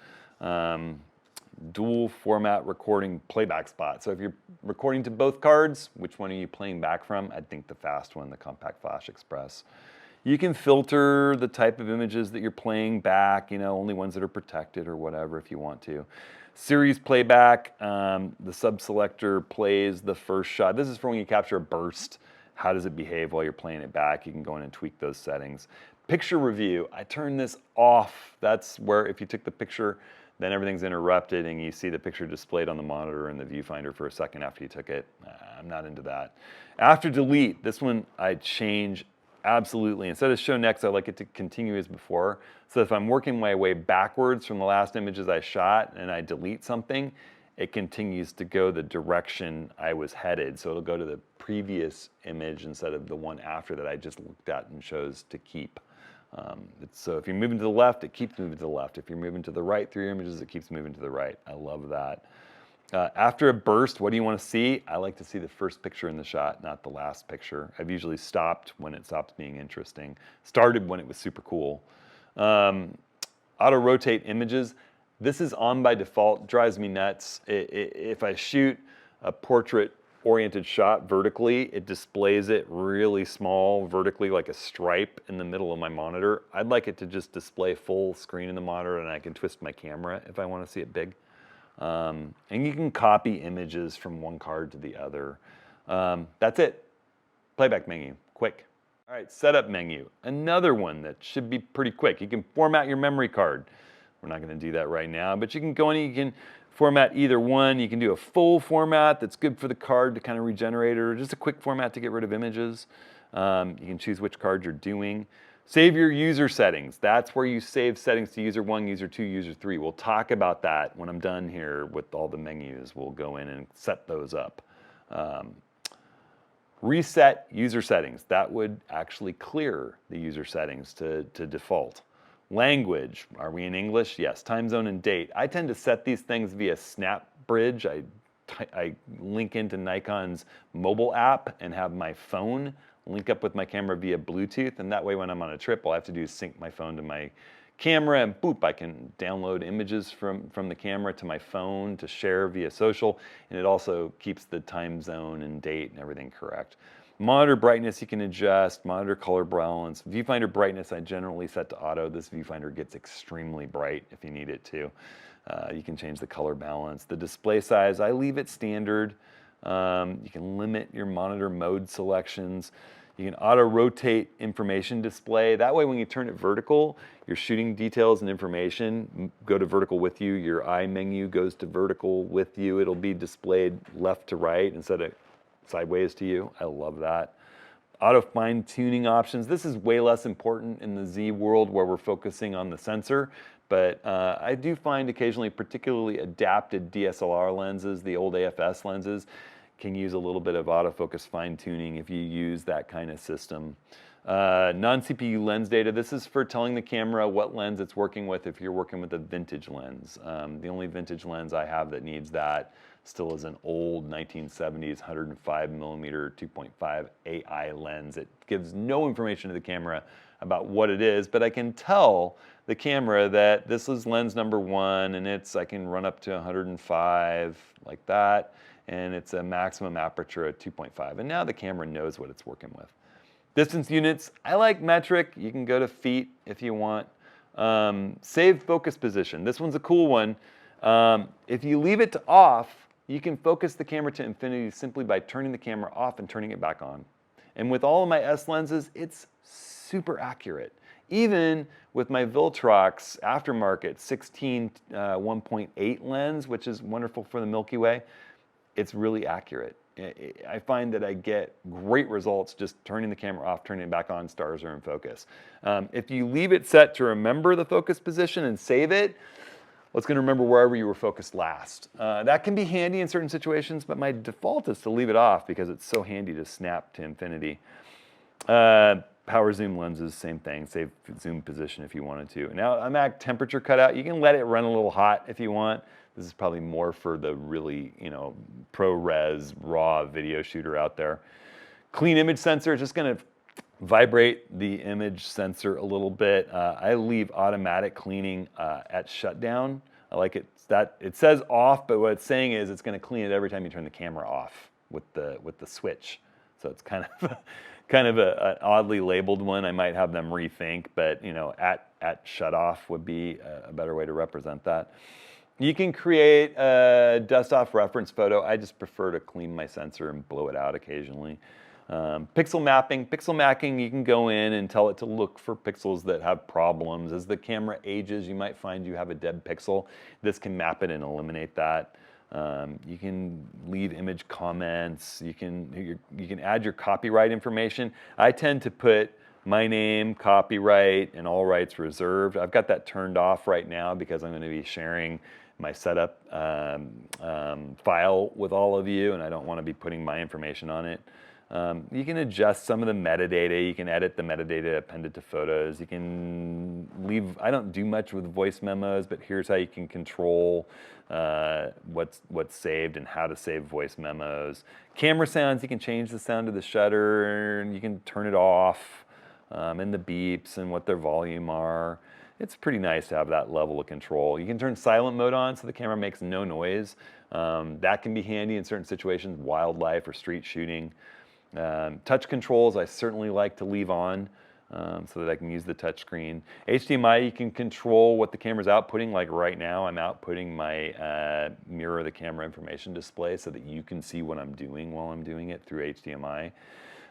Dual format recording playback spot. So if you're recording to both cards, which one are you playing back from? I think the fast one, the Compact Flash Express. You can filter the type of images that you're playing back, only ones that are protected or whatever if you want to. Series playback, the sub-selector plays the first shot. This is for when you capture a burst. How does it behave while you're playing it back? You can go in and tweak those settings. Picture review, I turn this off. That's where if you took the picture, then everything's interrupted and you see the picture displayed on the monitor and the viewfinder for a second after you took it. I'm not into that. After delete, this one I change absolutely. Instead of show next, I like it to continue as before. So if I'm working my way backwards from the last images I shot and I delete something, it continues to go the direction I was headed. So it'll go to the previous image instead of the one after that I just looked at and chose to keep. So if you're moving to the left, it keeps moving to the left. If you're moving to the right through your images, it keeps moving to the right. I love that. After a burst, what do you want to see? I like to see the first picture in the shot, not the last picture. I've usually stopped when it stops being interesting. Started when it was super cool. Auto-rotate images. This is on by default, drives me nuts. If I shoot a portrait-oriented shot vertically, it displays it really small vertically like a stripe in the middle of my monitor. I'd like it to just display full screen in the monitor and I can twist my camera if I want to see it big. And you can copy images from one card to the other. That's it. Playback menu, quick. All right, setup menu. Another one that should be pretty quick. You can format your memory card. We're not going to do that right now, but you can go in and you can format either one. You can do a full format that's good for the card to kind of regenerate, or just a quick format to get rid of images. You can choose which card you're doing. Save your user settings. That's where you save settings to user 1, user 2, user 3. We'll talk about that when I'm done here with all the menus. We'll go in and set those up. Reset user settings. That would actually clear the user settings to default. Language, are we in English? Yes. Time zone and date. I tend to set these things via SnapBridge. I link into Nikon's mobile app and have my phone link up with my camera via Bluetooth, and that way when I'm on a trip, all I have to do is sync my phone to my camera, and boop, I can download images from the camera to my phone to share via social, and it also keeps the time zone and date and everything correct. Monitor brightness you can adjust, monitor color balance. Viewfinder brightness I generally set to auto. This viewfinder gets extremely bright if you need it to. You can change the color balance. The display size, I leave it standard. You can limit your monitor mode selections. You can auto-rotate information display. That way when you turn it vertical, your shooting details and information go to vertical with you. Your eye menu goes to vertical with you. It'll be displayed left to right instead of sideways to you. I love that. Auto fine-tuning options. This is way less important in the Z world where we're focusing on the sensor, but I do find occasionally particularly adapted DSLR lenses, the old AFS lenses, can use a little bit of autofocus fine-tuning if you use that kind of system. Non-CPU lens data. This is for telling the camera what lens it's working with if you're working with a vintage lens. The only vintage lens I have that needs that still is an old 1970s 105 millimeter 2.5 AI lens. It gives no information to the camera about what it is, but I can tell the camera that this is lens number 1 and I can run up to 105 like that, and it's a maximum aperture at 2.5. And now the camera knows what it's working with. Distance units, I like metric. You can go to feet if you want. Save focus position. This one's a cool one. If you leave it to off, you can focus the camera to infinity simply by turning the camera off and turning it back on. And with all of my S lenses, it's super accurate. Even with my Viltrox aftermarket 16 1.8 lens, which is wonderful for the Milky Way, it's really accurate. I find that I get great results just turning the camera off, turning it back on, stars are in focus. If you leave it set to remember the focus position and save it, well, it's going to remember wherever you were focused last. That can be handy in certain situations, but my default is to leave it off because it's so handy to snap to infinity. Power zoom lenses, same thing. Save zoom position if you wanted to. Now I'm at temperature cutout. You can let it run a little hot if you want. This is probably more for the really, ProRes raw video shooter out there. Clean image sensor, just going to vibrate the image sensor a little bit. I leave automatic cleaning at shutdown. I like it. It says off, but what it's saying is it's going to clean it every time you turn the camera off with the switch. So it's kind of an oddly labeled one. I might have them rethink, but at shut off would be a better way to represent that. You can create a dust off reference photo. I just prefer to clean my sensor and blow it out occasionally. Pixel mapping, you can go in and tell it to look for pixels that have problems. As the camera ages, you might find you have a dead pixel. This can map it and eliminate that. You can leave image comments. You can add your copyright information. I tend to put my name, copyright, and all rights reserved. I've got that turned off right now because I'm going to be sharing my setup file with all of you, and I don't want to be putting my information on it. You can adjust some of the metadata. You can edit the metadata appended to photos. You can leave, I don't do much with voice memos, but here's how you can control what's saved and how to save voice memos. Camera sounds, you can change the sound of the shutter, and you can turn it off, and the beeps and what their volume are. It's pretty nice to have that level of control. You can turn silent mode on so the camera makes no noise. That can be handy in certain situations, wildlife or street shooting. Touch controls I certainly like to leave on so that I can use the touch screen. HDMI, you can control what the camera's outputting. Like right now, I'm outputting my mirror the camera information display so that you can see what I'm doing while I'm doing it through HDMI.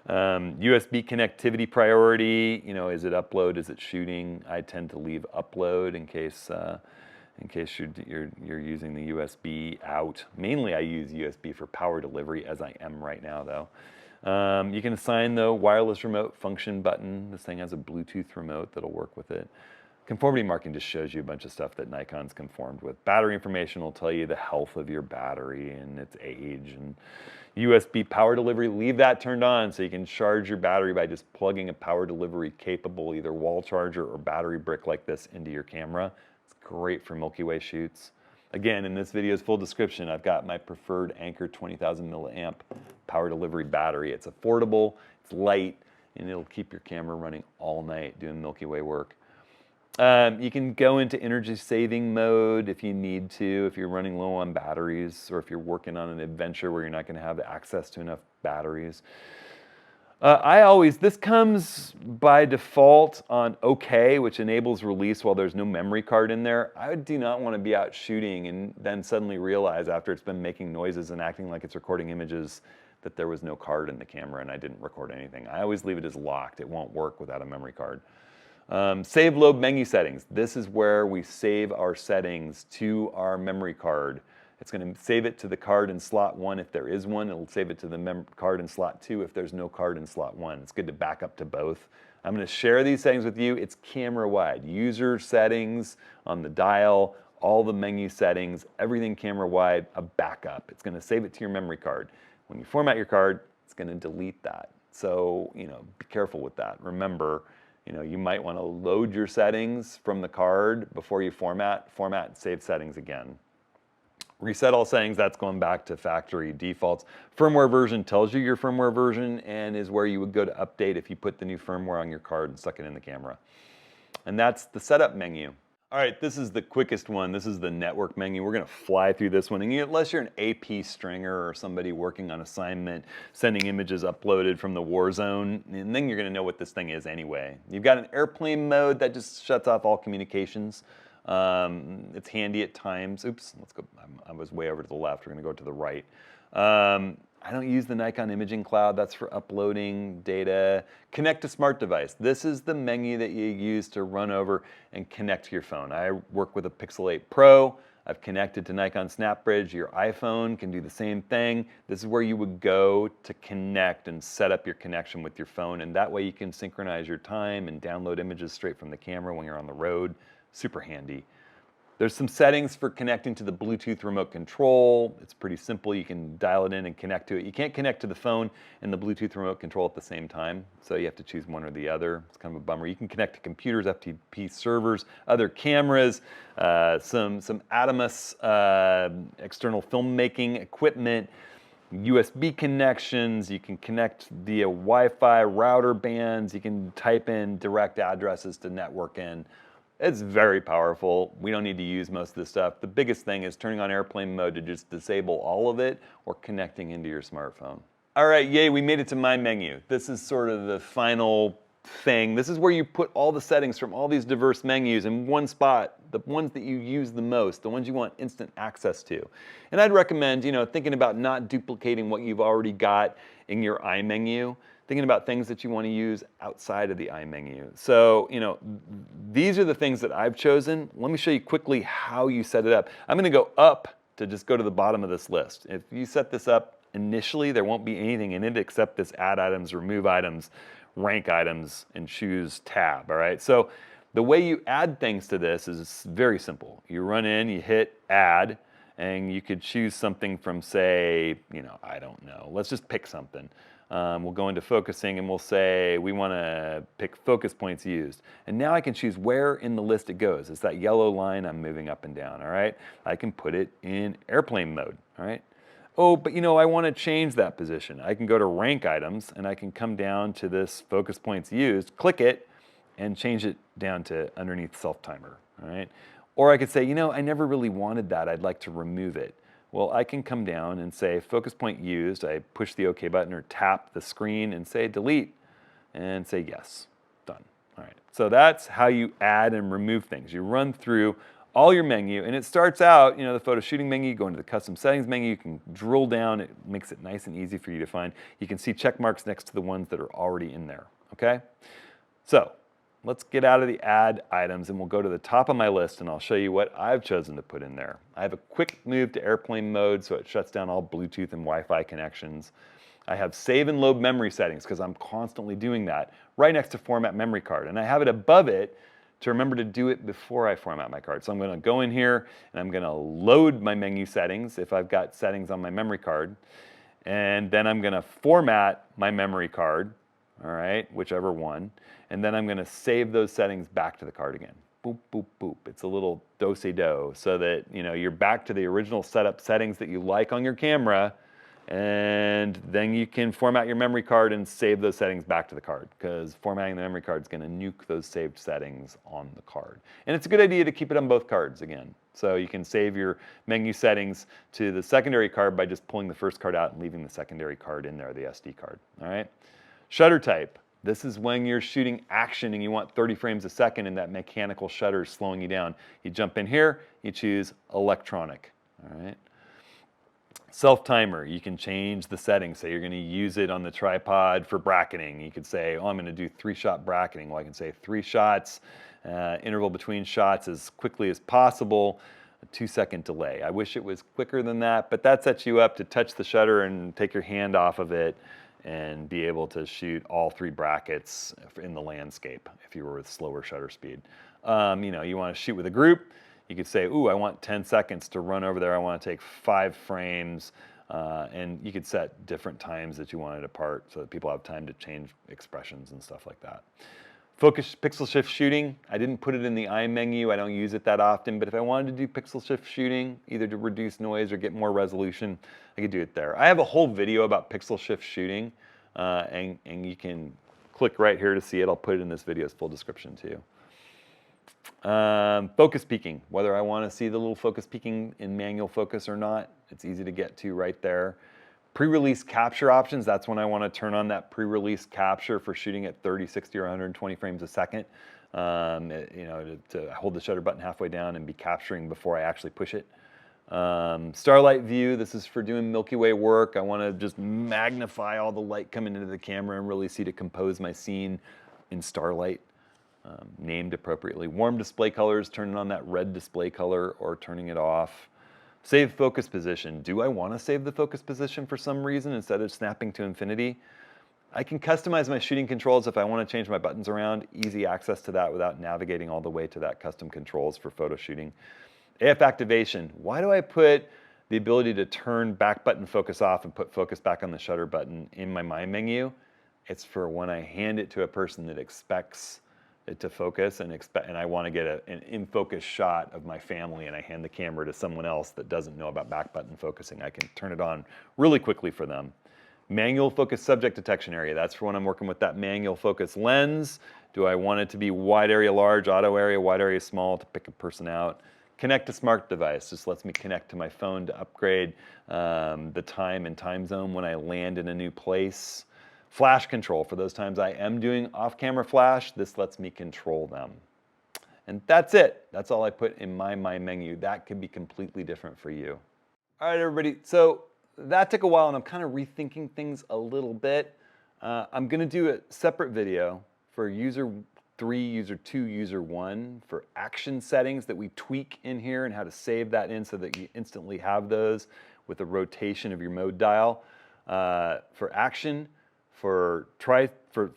USB connectivity priority, is it upload, is it shooting? I tend to leave upload in case you're using the USB out. Mainly I use USB for power delivery, as I am right now though. You can assign the wireless remote function button. This thing has a Bluetooth remote that'll work with it. Conformity marking just shows you a bunch of stuff that Nikon's conformed with. Battery information will tell you the health of your battery and its age. And USB power delivery, leave that turned on so you can charge your battery by just plugging a power delivery capable either wall charger or battery brick like this into your camera. It's great for Milky Way shoots. Again, in this video's full description, I've got my preferred Anker 20,000 milliamp power delivery battery. It's affordable, it's light, and it'll keep your camera running all night doing Milky Way work. You can go into energy saving mode if you need to, if you're running low on batteries, or if you're working on an adventure where you're not going to have access to enough batteries. This comes by default on OK, which enables release while there's no memory card in there. I do not want to be out shooting and then suddenly realize after it's been making noises and acting like it's recording images that there was no card in the camera and I didn't record anything. I always leave it as locked. It won't work without a memory card. Save load menu settings. This is where we save our settings to our memory card. It's going to save it to the card in slot 1 if there is one. It'll save it to the card in slot 2 if there's no card in slot 1. It's good to back up to both. I'm going to share these settings with you. It's camera-wide. User settings on the dial, all the menu settings, everything camera-wide, a backup. It's going to save it to your memory card. When you format your card, it's going to delete that. So, be careful with that. Remember, you might want to load your settings from the card before you format, and save settings again. Reset all settings, that's going back to factory defaults. Firmware version tells you your firmware version and is where you would go to update if you put the new firmware on your card and stuck it in the camera. And that's the setup menu. All right, this is the quickest one. This is the network menu. We're going to fly through this one. And unless you're an AP stringer or somebody working on assignment, sending images uploaded from the war zone, and then you're going to know what this thing is anyway. You've got an airplane mode that just shuts off all communications. It's handy at times. Oops, let's go. I was way over to the left. We're going to go to the right. I don't use the Nikon Imaging Cloud. That's for uploading data. Connect to smart device. This is the menu that you use to run over and connect to your phone. I work with a Pixel 8 Pro. I've connected to Nikon SnapBridge. Your iPhone can do the same thing. This is where you would go to connect and set up your connection with your phone, and that way you can synchronize your time and download images straight from the camera when you're on the road. Super handy. There's some settings for connecting to the Bluetooth remote control. It's pretty simple. You can dial it in and connect to it. You can't connect to the phone and the Bluetooth remote control at the same time, so you have to choose one or the other. It's kind of a bummer. You can connect to computers, FTP servers, other cameras, some Atomos external filmmaking equipment, USB connections. You can connect via Wi-Fi router bands. You can type in direct addresses to network in. It's very powerful. We don't need to use most of this stuff. The biggest thing is turning on airplane mode to just disable all of it or connecting into your smartphone. All right, yay, we made it to my menu. This is sort of the final thing. This is where you put all the settings from all these diverse menus in one spot, the ones that you use the most, the ones you want instant access to. And I'd recommend, thinking about not duplicating what you've already got in your iMenu, thinking about things that you want to use outside of the iMenu. So, these are the things that I've chosen. Let me show you quickly how you set it up. I'm going to go up to just go to the bottom of this list. If you set this up initially, there won't be anything in it except this add items, remove items, rank items, and choose tab, all right? So the way you add things to this is very simple. You run in, you hit add, and you could choose something from, say, I don't know. Let's just pick something. We'll go into focusing and we'll say we want to pick focus points used. And now I can choose where in the list it goes. It's that yellow line I'm moving up and down, all right? I can put it in airplane mode, all right? Oh, but I want to change that position. I can go to rank items and I can come down to this focus points used, click it, and change it down to underneath self-timer, all right? Or I could say, I never really wanted that. I'd like to remove it. Well, I can come down and say focus point used. I push the OK button or tap the screen and say delete and say yes. Done. All right. So that's how you add and remove things. You run through all your menu, and it starts out, the photo shooting menu. You go into the custom settings menu. You can drill down. It makes it nice and easy for you to find. You can see check marks next to the ones that are already in there. Okay? So let's get out of the add items and we'll go to the top of my list and I'll show you what I've chosen to put in there. I have a quick move to airplane mode, so it shuts down all Bluetooth and Wi-Fi connections. I have save and load memory settings because I'm constantly doing that right next to format memory card. And I have it above it to remember to do it before I format my card. So I'm going to go in here and I'm going to load my menu settings if I've got settings on my memory card. And then I'm going to format my memory card, all right, whichever one. And then I'm going to save those settings back to the card again. Boop, boop, boop. It's a little do-si-do so that you're back to the original setup settings that you like on your camera, and then you can format your memory card and save those settings back to the card, because formatting the memory card is going to nuke those saved settings on the card. And it's a good idea to keep it on both cards again. So you can save your menu settings to the secondary card by just pulling the first card out and leaving the secondary card in there, the SD card. All right. Shutter type. This is when you're shooting action and you want 30 frames a second and that mechanical shutter is slowing you down. You jump in here, you choose electronic, all right? Self-timer, you can change the settings. Say you're going to use it on the tripod for bracketing. You could say, I'm going to do 3-shot bracketing. Well, I can say 3 shots, interval between shots as quickly as possible, a 2-second delay. I wish it was quicker than that, but that sets you up to touch the shutter and take your hand off of it and be able to shoot all 3 brackets in the landscape if you were with slower shutter speed. You want to shoot with a group, you could say, ooh, I want 10 seconds to run over there. I want to take 5 frames, and you could set different times that you want it apart so that people have time to change expressions and stuff like that. Focus pixel shift shooting, I didn't put it in the eye menu. I don't use it that often, but if I wanted to do pixel shift shooting, either to reduce noise or get more resolution, I could do it there. I have a whole video about pixel shift shooting, and you can click right here to see it. I'll put it in this video's full description too. Focus peaking, whether I want to see the little focus peaking in manual focus or not, it's easy to get to right there. Pre-release capture options, that's when I want to turn on that pre-release capture for shooting at 30, 60, or 120 frames a second. To hold the shutter button halfway down and be capturing before I actually push it. Starlight view, this is for doing Milky Way work. I want to just magnify all the light coming into the camera and really see to compose my scene in starlight. Named appropriately. Warm display colors, turning on that red display color or turning it off. Save focus position. Do I want to save the focus position for some reason instead of snapping to infinity? I can customize my shooting controls if I want to change my buttons around. Easy access to that without navigating all the way to that custom controls for photo shooting. AF activation. Why do I put the ability to turn back button focus off and put focus back on the shutter button in my My menu? It's for when I hand it to a person that expects it to focus and I want to get an in-focus shot of my family and I hand the camera to someone else that doesn't know about back button focusing. I can turn it on really quickly for them. Manual focus subject detection area. That's for when I'm working with that manual focus lens. Do I want it to be wide area large, auto area, wide area small to pick a person out? Connect to smart device. Just lets me connect to my phone to upgrade the time and time zone when I land in a new place. Flash control, for those times I am doing off-camera flash, this lets me control them. And that's it. That's all I put in my menu. That could be completely different for you. All right, everybody. So that took a while, and I'm kind of rethinking things a little bit. I'm going to do a separate video for user 3, user 2, user 1 for action settings that we tweak in here and how to save that in so that you instantly have those with the rotation of your mode dial. For action, for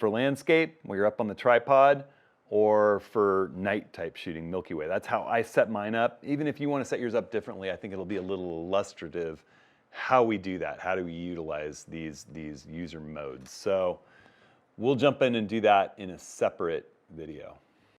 landscape, where you're up on the tripod, or for night type shooting, Milky Way. That's how I set mine up. Even if you want to set yours up differently, I think it'll be a little illustrative how we do that, how do we utilize these user modes. So we'll jump in and do that in a separate video.